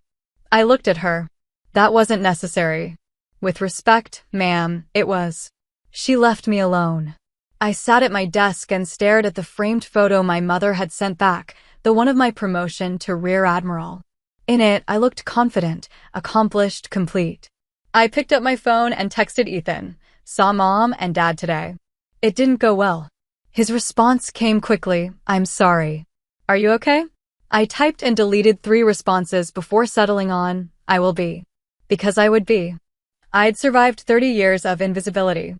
I looked at her. That wasn't necessary. With respect, ma'am, it was. She left me alone. I sat at my desk and stared at the framed photo my mother had sent back, the one of my promotion to Rear Admiral. In it, I looked confident, accomplished, complete. I picked up my phone and texted Ethan. Saw Mom and Dad today. It didn't go well. His response came quickly. I'm sorry. Are you okay? I typed and deleted 3 responses before settling on, I will be. Because I would be. I'd survived 30 years of invisibility.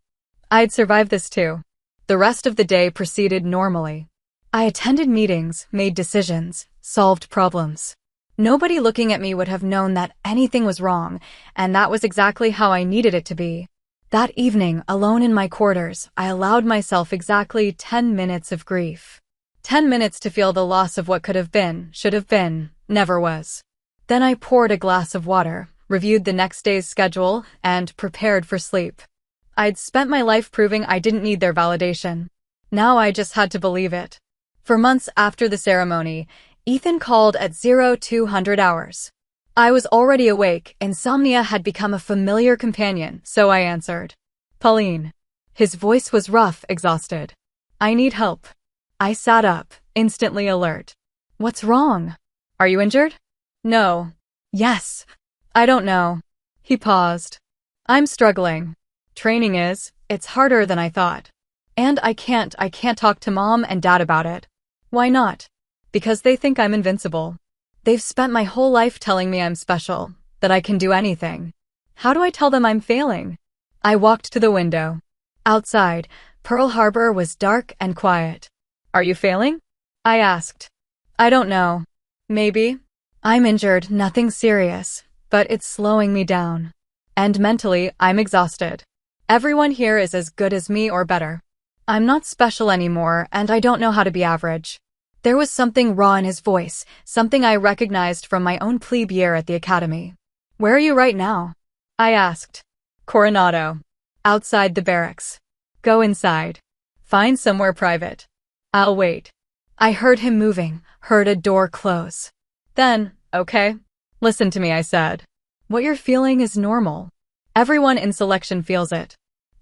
I'd survived this too. The rest of the day proceeded normally. I attended meetings, made decisions, solved problems. Nobody looking at me would have known that anything was wrong, and that was exactly how I needed it to be. That evening, alone in my quarters, I allowed myself exactly 10 minutes of grief. 10 minutes to feel the loss of what could have been, should have been, never was. Then I poured a glass of water, reviewed the next day's schedule, and prepared for sleep. I'd spent my life proving I didn't need their validation. Now I just had to believe it. For months after the ceremony, Ethan called at 0200 hours. I was already awake, insomnia had become a familiar companion, so I answered. Pauline. His voice was rough, exhausted. I need help. I sat up, instantly alert. What's wrong? Are you injured? No. Yes. I don't know. He paused. I'm struggling. Training is, it's harder than I thought. And I can't talk to Mom and Dad about it. Why not? Because they think I'm invincible. They've spent my whole life telling me I'm special, that I can do anything. How do I tell them I'm failing? I walked to the window. Outside, Pearl Harbor was dark and quiet. Are you failing? I asked. I don't know. Maybe. I'm injured, nothing serious, but it's slowing me down. And mentally, I'm exhausted. Everyone here is as good as me or better. I'm not special anymore, and I don't know how to be average. There was something raw in his voice, something I recognized from my own plebe year at the academy. Where are you right now? I asked. Coronado. Outside the barracks. Go inside. Find somewhere private. I'll wait. I heard him moving, heard a door close. Then, okay. Listen to me, I said. What you're feeling is normal. Everyone in selection feels it.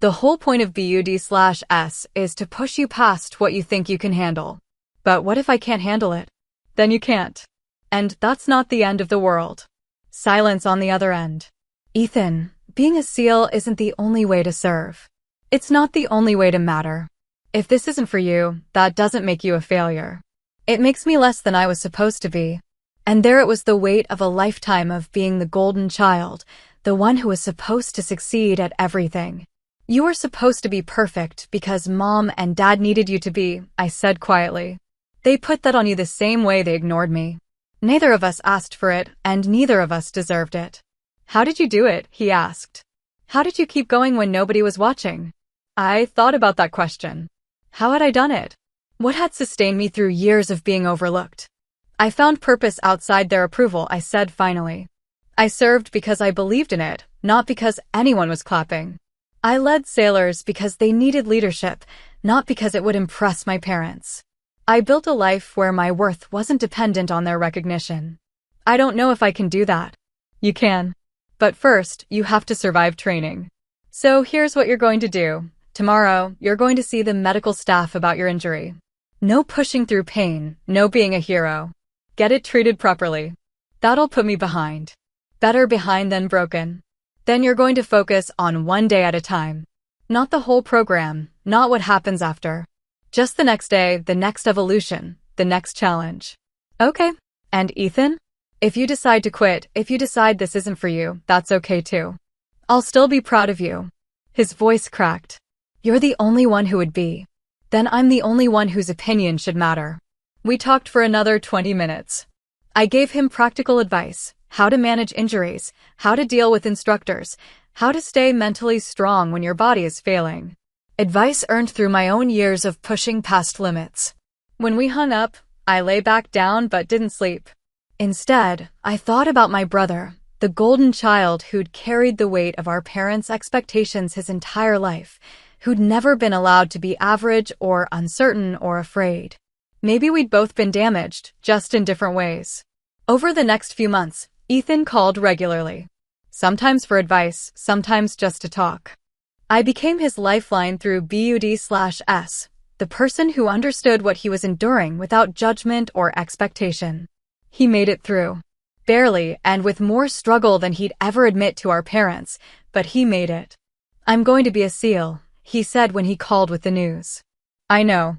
The whole point of BUD/S is to push you past what you think you can handle. But what if I can't handle it? Then you can't. And that's not the end of the world. Silence on the other end. Ethan, being a SEAL isn't the only way to serve. It's not the only way to matter. If this isn't for you, that doesn't make you a failure. It makes me less than I was supposed to be. And there it was, the weight of a lifetime of being the golden child, the one who was supposed to succeed at everything. You were supposed to be perfect because Mom and Dad needed you to be, I said quietly. They put that on you the same way they ignored me. Neither of us asked for it, and neither of us deserved it. How did you do it? He asked. How did you keep going when nobody was watching? I thought about that question. How had I done it? What had sustained me through years of being overlooked? I found purpose outside their approval, I said finally. I served because I believed in it, not because anyone was clapping. I led sailors because they needed leadership, not because it would impress my parents. I built a life where my worth wasn't dependent on their recognition. I don't know if I can do that. You can. But first, you have to survive training. So here's what you're going to do. Tomorrow, you're going to see the medical staff about your injury. No pushing through pain, no being a hero. Get it treated properly. That'll put me behind. Better behind than broken. Then you're going to focus on one day at a time. Not the whole program, not what happens after. Just the next day, the next evolution, the next challenge. Okay. And Ethan? If you decide to quit, if you decide this isn't for you, that's okay too. I'll still be proud of you. His voice cracked. You're the only one who would be. Then I'm the only one whose opinion should matter. We talked for another 20 minutes. I gave him practical advice. How to manage injuries, how to deal with instructors, how to stay mentally strong when your body is failing. Advice earned through my own years of pushing past limits. When we hung up, I lay back down but didn't sleep. Instead, I thought about my brother, the golden child who'd carried the weight of our parents' expectations his entire life, who'd never been allowed to be average or uncertain or afraid. Maybe we'd both been damaged, just in different ways. Over the next few months, Ethan called regularly. Sometimes for advice, sometimes just to talk. I became his lifeline through BUD/S, the person who understood what he was enduring without judgment or expectation. He made it through. Barely, and with more struggle than he'd ever admit to our parents, but he made it. I'm going to be a SEAL, he said when he called with the news. I know.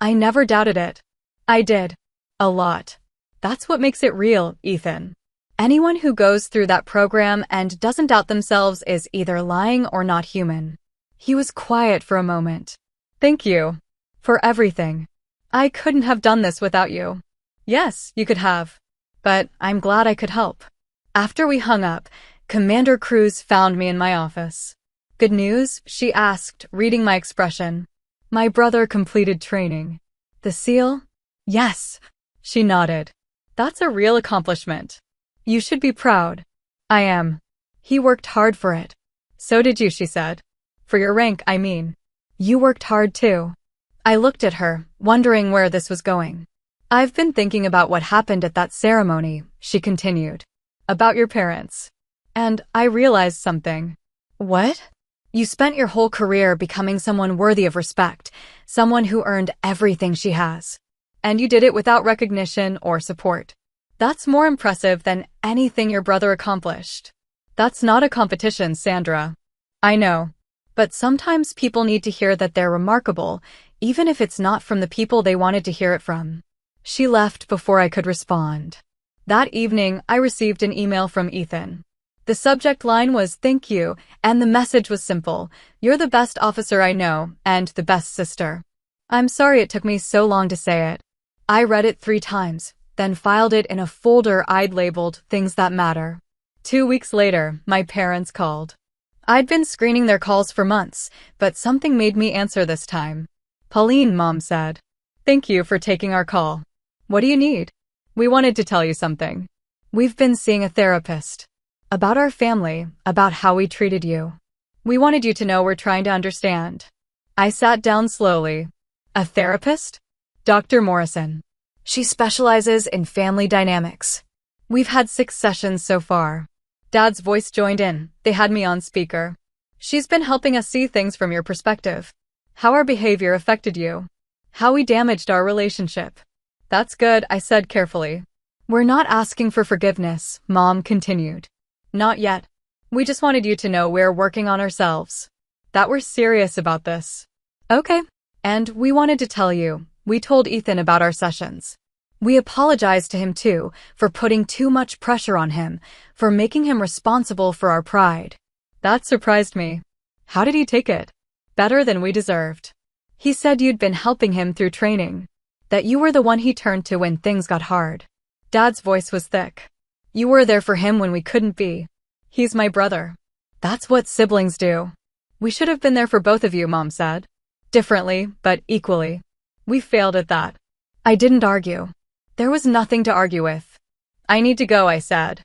I never doubted it. I did. A lot. That's what makes it real, Ethan. Anyone who goes through that program and doesn't doubt themselves is either lying or not human. He was quiet for a moment. Thank you. For everything. I couldn't have done this without you. Yes, you could have. But I'm glad I could help. After we hung up, Commander Cruz found me in my office. Good news? She asked, reading my expression. My brother completed training. The SEAL? Yes. She nodded. That's a real accomplishment. You should be proud. I am. He worked hard for it. So did you, she said. For your rank, I mean. You worked hard too. I looked at her, wondering where this was going. I've been thinking about what happened at that ceremony, she continued. About your parents. And I realized something. What? You spent your whole career becoming someone worthy of respect, someone who earned everything she has. And you did it without recognition or support. That's more impressive than anything your brother accomplished. That's not a competition, Sandra. I know. But sometimes people need to hear that they're remarkable, even if it's not from the people they wanted to hear it from. She left before I could respond. That evening, I received an email from Ethan. The subject line was "Thank you," and the message was simple. You're the best officer I know, and the best sister. I'm sorry it took me so long to say it. I read it 3 times. Then filed it in a folder I'd labeled Things That Matter. 2 weeks later, my parents called. I'd been screening their calls for months, but something made me answer this time. Pauline, Mom said. Thank you for taking our call. What do you need? We wanted to tell you something. We've been seeing a therapist. About our family, about how we treated you. We wanted you to know we're trying to understand. I sat down slowly. A therapist? Dr. Morrison. She specializes in family dynamics. We've had 6 sessions so far. Dad's voice joined in. They had me on speaker. She's been helping us see things from your perspective. How our behavior affected you. How we damaged our relationship. That's good, I said carefully. We're not asking for forgiveness, Mom continued. Not yet. We just wanted you to know we're working on ourselves. That we're serious about this. Okay. And we wanted to tell you, we told Ethan about our sessions. We apologized to him too, for putting too much pressure on him, for making him responsible for our pride. That surprised me. How did he take it? Better than we deserved. He said you'd been helping him through training. That you were the one he turned to when things got hard. Dad's voice was thick. You were there for him when we couldn't be. He's my brother. That's what siblings do. We should have been there for both of you, Mom said. Differently, but equally. We failed at that. I didn't argue. There was nothing to argue with. I need to go, I said.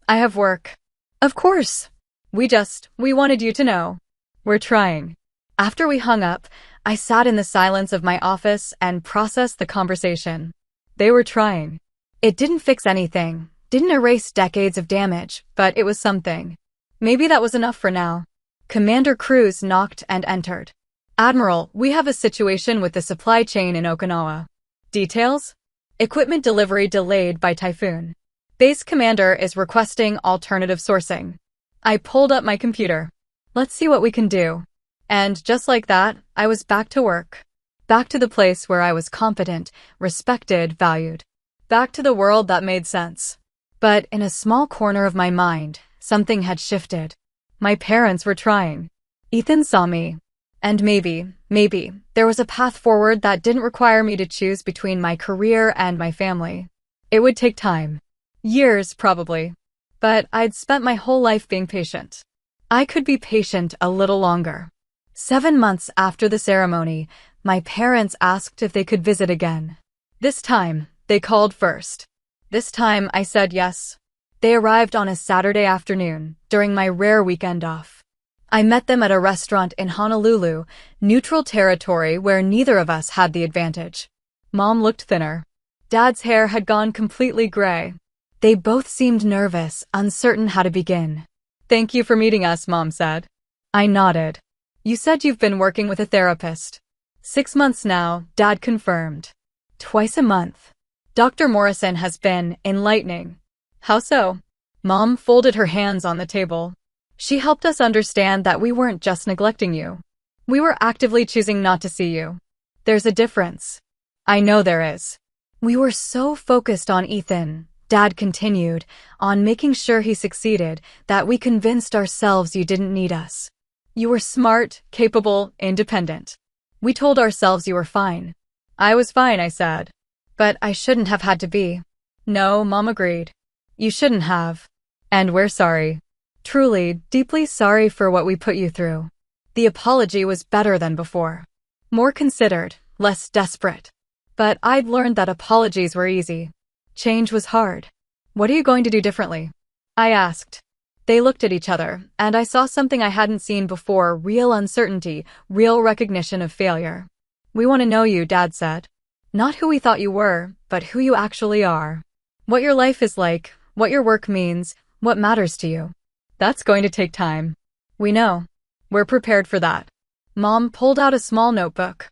I have work. Of course. We wanted you to know. We're trying. After we hung up, I sat in the silence of my office and processed the conversation. They were trying. It didn't fix anything, didn't erase decades of damage, but it was something. Maybe that was enough for now. Commander Cruz knocked and entered. Admiral, we have a situation with the supply chain in Okinawa. Details? Equipment delivery delayed by typhoon. Base commander is requesting alternative sourcing. I pulled up my computer. Let's see what we can do. And just like that, I was back to work. Back to the place where I was competent, respected, valued. Back to the world that made sense. But in a small corner of my mind, something had shifted. My parents were trying. Ethan saw me. And maybe, there was a path forward that didn't require me to choose between my career and my family. It would take time. Years, probably. But I'd spent my whole life being patient. I could be patient a little longer. 7 months after the ceremony, my parents asked if they could visit again. This time, they called first. This time, I said yes. They arrived on a Saturday afternoon, during my rare weekend off. I met them at a restaurant in Honolulu, neutral territory where neither of us had the advantage. Mom looked thinner. Dad's hair had gone completely gray. They both seemed nervous, uncertain how to begin. Thank you for meeting us, Mom said. I nodded. You said you've been working with a therapist. 6 months now, Dad confirmed. Twice a month. Dr. Morrison has been enlightening. How so? Mom folded her hands on the table. She helped us understand that we weren't just neglecting you. We were actively choosing not to see you. There's a difference. I know there is. We were so focused on Ethan, Dad continued, on making sure he succeeded, that we convinced ourselves you didn't need us. You were smart, capable, independent. We told ourselves you were fine. I was fine, I said. But I shouldn't have had to be. No, Mom agreed. You shouldn't have. And we're sorry. Truly, deeply sorry for what we put you through. The apology was better than before. More considered, less desperate. But I'd learned that apologies were easy. Change was hard. What are you going to do differently? I asked. They looked at each other, and I saw something I hadn't seen before, real uncertainty, real recognition of failure. We want to know you, Dad said. Not who we thought you were, but who you actually are. What your life is like, what your work means, what matters to you. That's going to take time. We know. We're prepared for that. Mom pulled out a small notebook.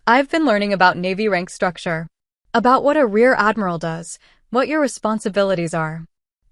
I've been learning about Navy rank structure. About what a rear admiral does, what your responsibilities are.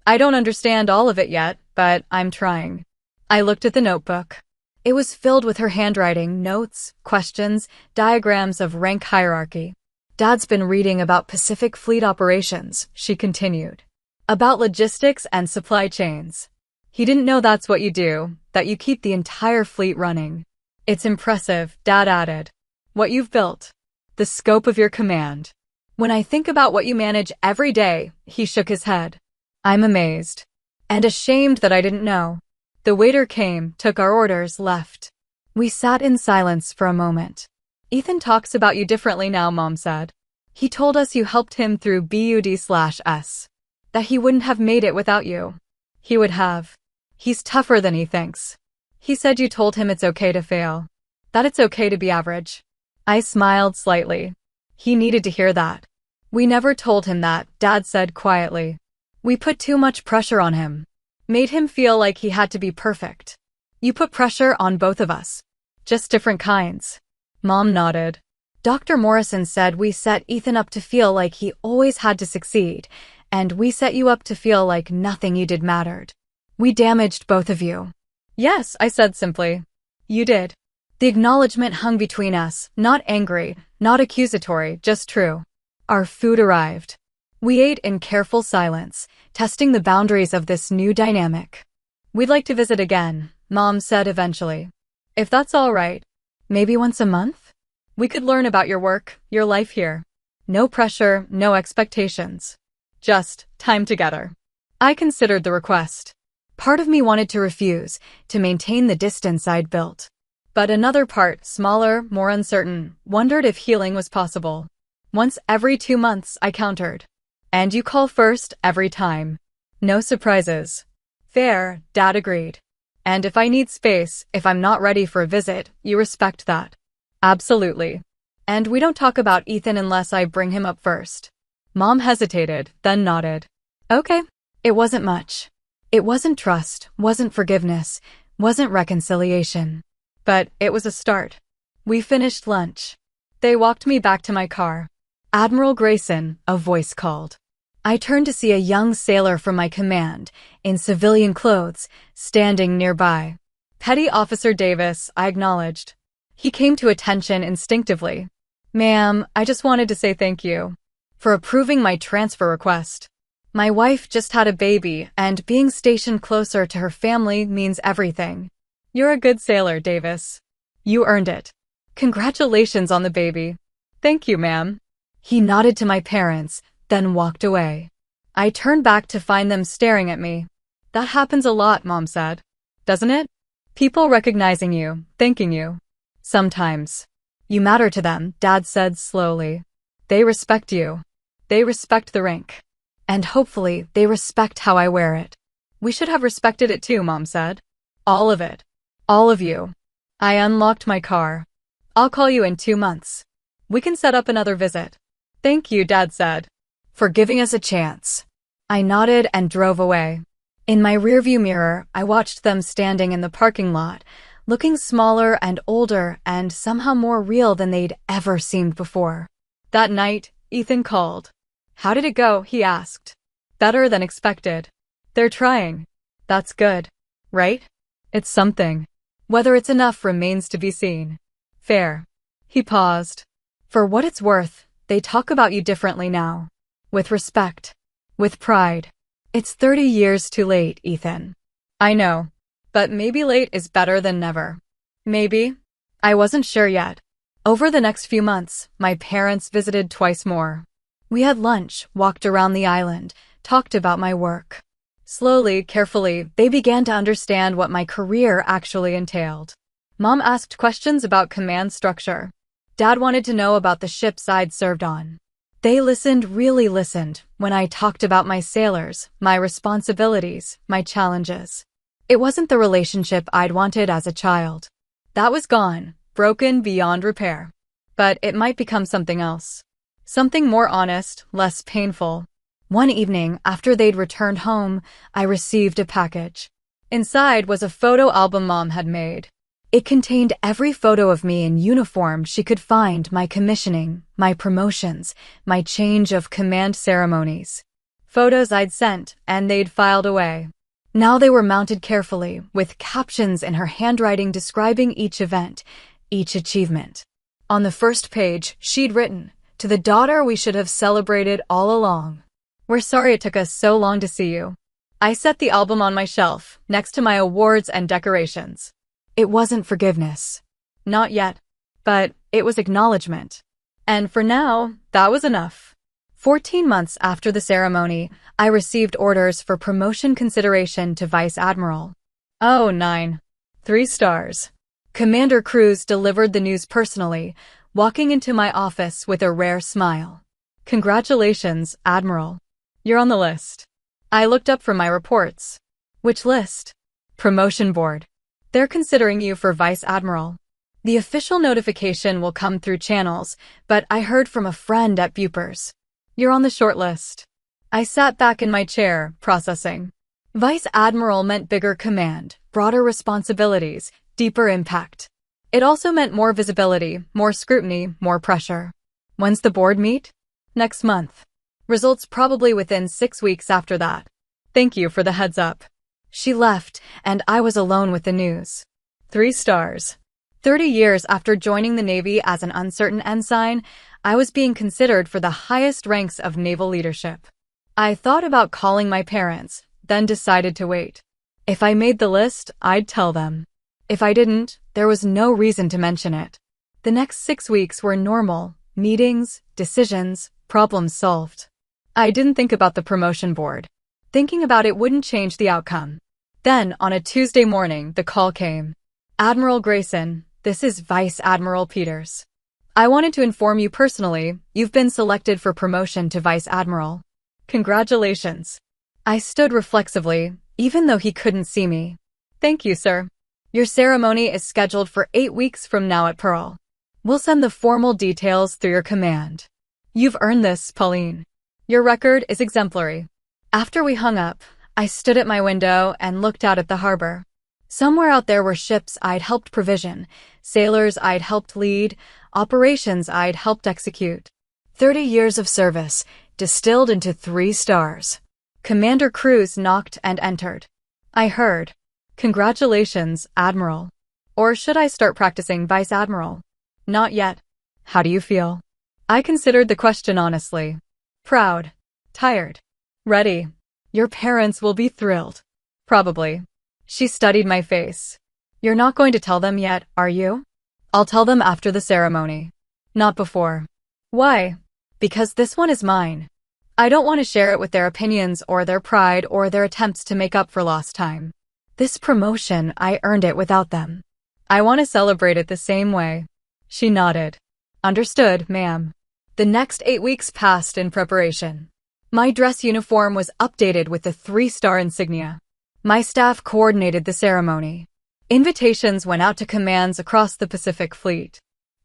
I don't understand all of it yet, but I'm trying. I looked at the notebook. It was filled with her handwriting, notes, questions, diagrams of rank hierarchy. Dad's been reading about Pacific Fleet operations, she continued. About logistics and supply chains. He didn't know that's what you do, that you keep the entire fleet running. It's impressive, Dad added. What you've built. The scope of your command. When I think about what you manage every day, he shook his head. I'm amazed. And ashamed that I didn't know. The waiter came, took our orders, left. We sat in silence for a moment. Ethan talks about you differently now, Mom said. He told us you helped him through BUD/S. That he wouldn't have made it without you. He would have. He's tougher than he thinks. He said you told him it's okay to fail. That it's okay to be average. I smiled slightly. He needed to hear that. We never told him that, Dad said quietly. We put too much pressure on him. Made him feel like he had to be perfect. You put pressure on both of us. Just different kinds. Mom nodded. Dr. Morrison said we set Ethan up to feel like he always had to succeed, and we set you up to feel like nothing you did mattered. We damaged both of you. Yes, I said simply. You did. The acknowledgement hung between us, not angry, not accusatory, just true. Our food arrived. We ate in careful silence, testing the boundaries of this new dynamic. We'd like to visit again, Mom said eventually. If that's all right, maybe once a month? We could learn about your work, your life here. No pressure, no expectations. Just time together. I considered the request. Part of me wanted to refuse, to maintain the distance I'd built. But another part, smaller, more uncertain, wondered if healing was possible. Once every 2 months, I countered. And you call first, every time. No surprises. Fair, Dad agreed. And if I need space, if I'm not ready for a visit, you respect that. Absolutely. And we don't talk about Ethan unless I bring him up first. Mom hesitated, then nodded. Okay. It wasn't much. It wasn't trust, wasn't forgiveness, wasn't reconciliation. But it was a start. We finished lunch. They walked me back to my car. Admiral Grayson, a voice called. I turned to see a young sailor from my command, in civilian clothes, standing nearby. Petty Officer Davis, I acknowledged. He came to attention instinctively. Ma'am, I just wanted to say thank you for approving my transfer request. My wife just had a baby, and being stationed closer to her family means everything. You're a good sailor, Davis. You earned it. Congratulations on the baby. Thank you, ma'am. He nodded to my parents, then walked away. I turned back to find them staring at me. That happens a lot, Mom said. Doesn't it? People recognizing you, thanking you. Sometimes. You matter to them, Dad said slowly. They respect you. They respect the rank. And hopefully, they respect how I wear it. We should have respected it too, Mom said. All of it. All of you. I unlocked my car. I'll call you in 2 months. We can set up another visit. Thank you, Dad said, for giving us a chance. I nodded and drove away. In my rearview mirror, I watched them standing in the parking lot, looking smaller and older and somehow more real than they'd ever seemed before. That night, Ethan called. How did it go? He asked. Better than expected. They're trying. That's good. Right? It's something. Whether it's enough remains to be seen. Fair. He paused. For what it's worth, they talk about you differently now. With respect. With pride. It's 30 years too late, Ethan. I know. But maybe late is better than never. Maybe. I wasn't sure yet. Over the next few months, my parents visited twice more. We had lunch, walked around the island, talked about my work. Slowly, carefully, they began to understand what my career actually entailed. Mom asked questions about command structure. Dad wanted to know about the ships I'd served on. They listened, really listened, when I talked about my sailors, my responsibilities, my challenges. It wasn't the relationship I'd wanted as a child. That was gone, broken beyond repair. But it might become something else. Something more honest, less painful. One evening, after they'd returned home, I received a package. Inside was a photo album Mom had made. It contained every photo of me in uniform she could find, my commissioning, my promotions, my change of command ceremonies. Photos I'd sent, and they'd filed away. Now they were mounted carefully, with captions in her handwriting describing each event, each achievement. On the first page, she'd written, "To the daughter we should have celebrated all along. We're sorry it took us so long to see you." I set the album on my shelf, next to my awards and decorations. It wasn't forgiveness. Not yet. But it was acknowledgement. And for now, that was enough. 14 months after the ceremony, I received orders for promotion consideration to Vice Admiral. Oh, 9. 3 stars. Commander Cruz delivered the news personally, walking into my office with a rare smile. Congratulations, Admiral. You're on the list. I looked up from my reports. Which list? Promotion board. They're considering you for Vice Admiral. The official notification will come through channels, but I heard from a friend at Bupers. You're on the short list. I sat back in my chair, processing. Vice Admiral meant bigger command, broader responsibilities, deeper impact. It also meant more visibility, more scrutiny, more pressure. When's the board meet? Next month. Results probably within 6 weeks after that. Thank you for the heads up. She left, and I was alone with the news. 3 stars. 30 years after joining the Navy as an uncertain ensign, I was being considered for the highest ranks of naval leadership. I thought about calling my parents, then decided to wait. If I made the list, I'd tell them. If I didn't, there was no reason to mention it. The next 6 weeks were normal, meetings, decisions, problems solved. I didn't think about the promotion board. Thinking about it wouldn't change the outcome. Then, on a Tuesday morning, the call came. Admiral Grayson, this is Vice Admiral Peters. I wanted to inform you personally, you've been selected for promotion to Vice Admiral. Congratulations. I stood reflexively, even though he couldn't see me. Thank you, sir. Your ceremony is scheduled for 8 weeks from now at Pearl. We'll send the formal details through your command. You've earned this, Pauline. Your record is exemplary. After we hung up, I stood at my window and looked out at the harbor. Somewhere out there were ships I'd helped provision, sailors I'd helped lead, operations I'd helped execute. 30 years of service, distilled into 3 stars. Commander Cruz knocked and entered. I heard, "Congratulations, Admiral." Or should I start practicing Vice Admiral? Not yet. How do you feel? I considered the question honestly. Proud. Tired. Ready. Your parents will be thrilled. Probably. She studied my face. You're not going to tell them yet, are you? I'll tell them after the ceremony. Not before. Why? Because this one is mine. I don't want to share it with their opinions or their pride or their attempts to make up for lost time. This promotion, I earned it without them. I want to celebrate it the same way. She nodded. Understood, ma'am. The next 8 weeks passed in preparation. My dress uniform was updated with the 3-star insignia. My staff coordinated the ceremony. Invitations went out to commands across the Pacific Fleet.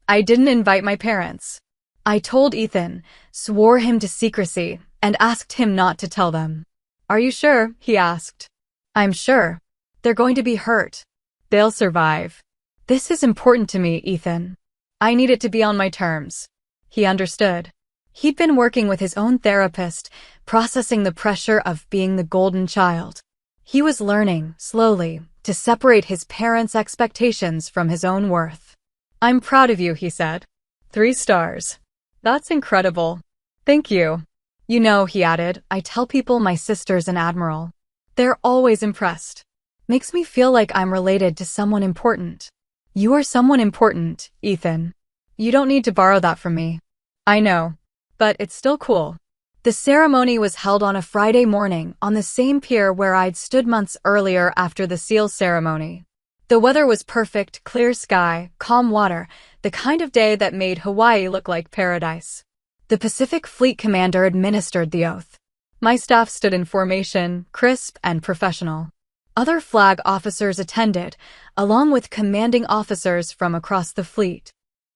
I didn't invite my parents. I told Ethan, swore him to secrecy, and asked him not to tell them. Are you sure? He asked. I'm sure. They're going to be hurt. They'll survive. This is important to me, Ethan. I need it to be on my terms. He understood. He'd been working with his own therapist, processing the pressure of being the golden child. He was learning, slowly, to separate his parents' expectations from his own worth. I'm proud of you, he said. 3 stars. That's incredible. Thank you. You know, he added, I tell people my sister's an admiral. They're always impressed. Makes me feel like I'm related to someone important. You are someone important, Ethan. You don't need to borrow that from me. I know. But it's still cool. The ceremony was held on a Friday morning on the same pier where I'd stood months earlier after the SEAL ceremony. The weather was perfect, clear sky, calm water, the kind of day that made Hawaii look like paradise. The Pacific Fleet commander administered the oath. My staff stood in formation, crisp and professional. Other flag officers attended, along with commanding officers from across the fleet.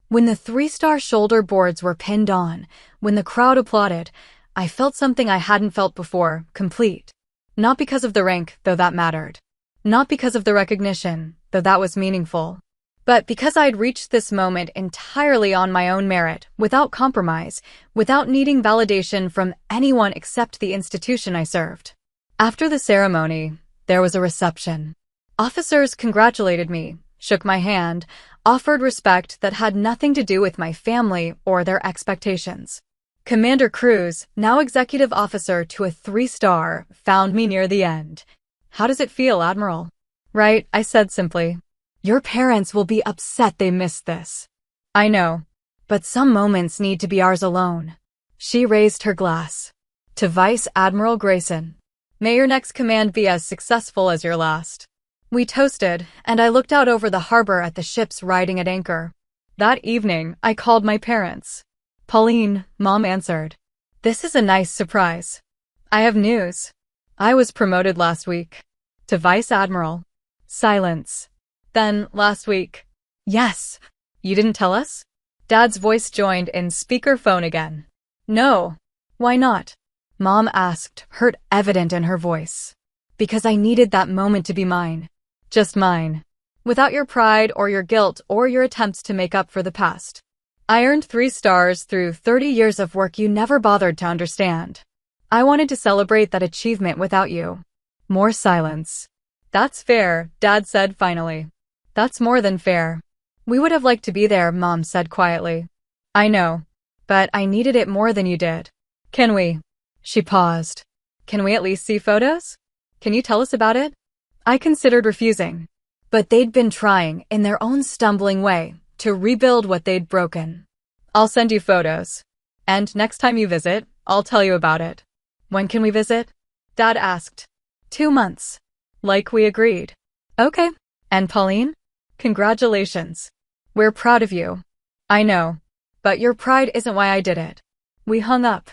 When the 3-star shoulder boards were pinned on, when the crowd applauded, I felt something I hadn't felt before, complete. Not because of the rank, though that mattered. Not because of the recognition, though that was meaningful. But because I'd reached this moment entirely on my own merit, without compromise, without needing validation from anyone except the institution I served. After the ceremony, there was a reception. Officers congratulated me, shook my hand, offered respect that had nothing to do with my family or their expectations. Commander Cruz, now executive officer to a 3-star, found me near the end. How does it feel, Admiral? Right, I said simply. Your parents will be upset they missed this. I know. But some moments need to be ours alone. She raised her glass. To Vice Admiral Grayson. May your next command be as successful as your last. We toasted, and I looked out over the harbor at the ships riding at anchor. That evening, I called my parents. "Pauline," Mom answered. "This is a nice surprise. I have news. I was promoted last week. To Vice Admiral." Silence. Then, last week. "Yes. You didn't tell us?" Dad's voice joined in speakerphone again. "No. Why not?" Mom asked, hurt evident in her voice. "Because I needed that moment to be mine. Just mine. Without your pride or your guilt or your attempts to make up for the past. I earned 3 stars through 30 years of work you never bothered to understand. I wanted to celebrate that achievement without you." More silence. "That's fair," Dad said finally. "That's more than fair. We would have liked to be there," Mom said quietly. "I know. But I needed it more than you did. Can we?" She paused. "Can we at least see photos? Can you tell us about it?" I considered refusing. But they'd been trying, in their own stumbling way, to rebuild what they'd broken. "I'll send you photos. And next time you visit, I'll tell you about it." "When can we visit?" Dad asked. 2 months. Like we agreed. "Okay. And Pauline? Congratulations. We're proud of you." "I know. But your pride isn't why I did it." We hung up.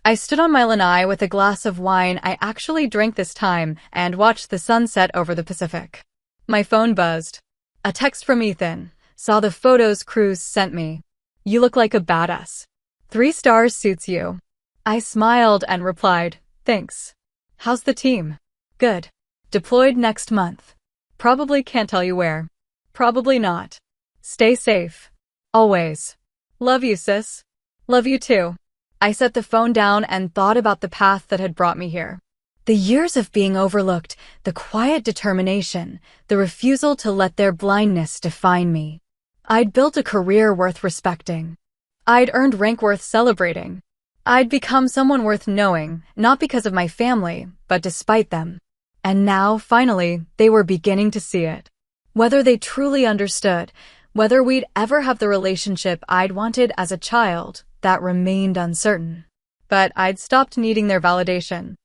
I stood on my lanai with a glass of wine I actually drank this time and watched the sunset over the Pacific. My phone buzzed. A text from Ethan. "Saw the photos Cruz sent me. You look like a badass. 3 stars suits you." I smiled and replied, "Thanks. How's the team?" "Good. Deployed next month. Probably can't tell you where." "Probably not. Stay safe. Always. Love you, sis." "Love you too." I set the phone down and thought about the path that had brought me here. The years of being overlooked, the quiet determination, the refusal to let their blindness define me. I'd built a career worth respecting. I'd earned rank worth celebrating. I'd become someone worth knowing, not because of my family, but despite them. And now, finally, they were beginning to see it. Whether they truly understood, whether we'd ever have the relationship I'd wanted as a child, that remained uncertain. But I'd stopped needing their validation.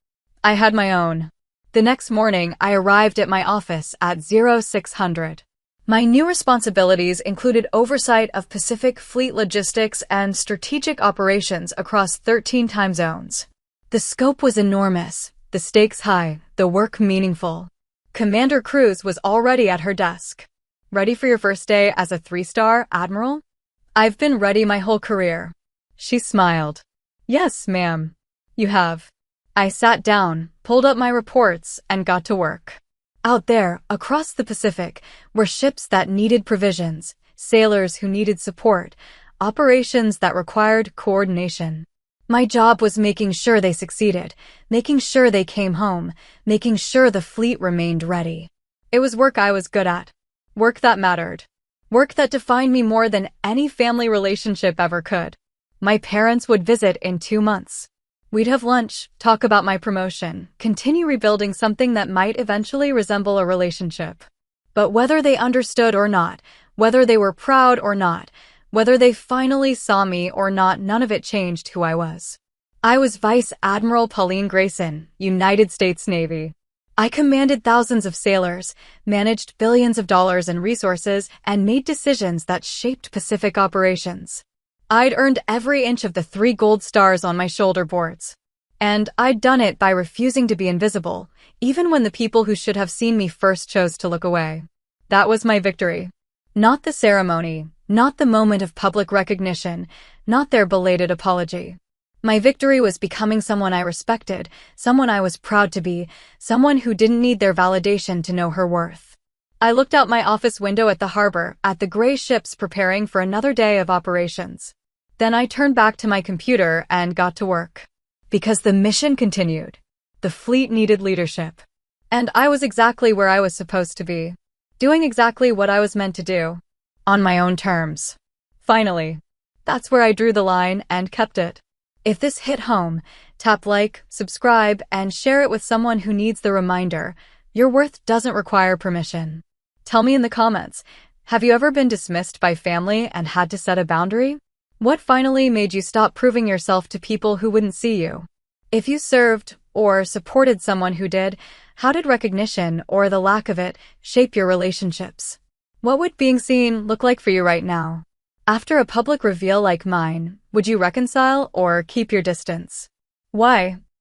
I had my own. The next morning, I arrived at my office at 0600. My new responsibilities included oversight of Pacific Fleet logistics and strategic operations across 13 time zones. The scope was enormous, the stakes high, the work meaningful. Commander Cruz was already at her desk. "Ready for your first day as a 3-star, Admiral?" "I've been ready my whole career." She smiled. "Yes, ma'am. You have." I sat down, pulled up my reports, and got to work. Out there, across the Pacific, were ships that needed provisions, sailors who needed support, operations that required coordination. My job was making sure they succeeded, making sure they came home, making sure the fleet remained ready. It was work I was good at. Work that mattered. Work that defined me more than any family relationship ever could. My parents would visit in 2 months. We'd have lunch, talk about my promotion, continue rebuilding something that might eventually resemble a relationship. But whether they understood or not, whether they were proud or not, whether they finally saw me or not, none of it changed who I was. I was Vice Admiral Pauline Grayson, United States Navy. I commanded thousands of sailors, managed billions of dollars in resources, and made decisions that shaped Pacific operations. I'd earned every inch of the 3 gold stars on my shoulder boards. And I'd done it by refusing to be invisible, even when the people who should have seen me first chose to look away. That was my victory. Not the ceremony, not the moment of public recognition, not their belated apology. My victory was becoming someone I respected, someone I was proud to be, someone who didn't need their validation to know her worth. I looked out my office window at the harbor, at the gray ships preparing for another day of operations. Then I turned back to my computer and got to work. Because the mission continued. The fleet needed leadership. And I was exactly where I was supposed to be. Doing exactly what I was meant to do. On my own terms. Finally. That's where I drew the line and kept it. If this hit home, tap like, subscribe, and share it with someone who needs the reminder. Your worth doesn't require permission. Tell me in the comments, have you ever been dismissed by family and had to set a boundary? What finally made you stop proving yourself to people who wouldn't see you? If you served or supported someone who did, How did recognition, or the lack of it, shape your relationships? What would being seen look like for you right now? After a public reveal like mine, would you reconcile or keep your distance? Why?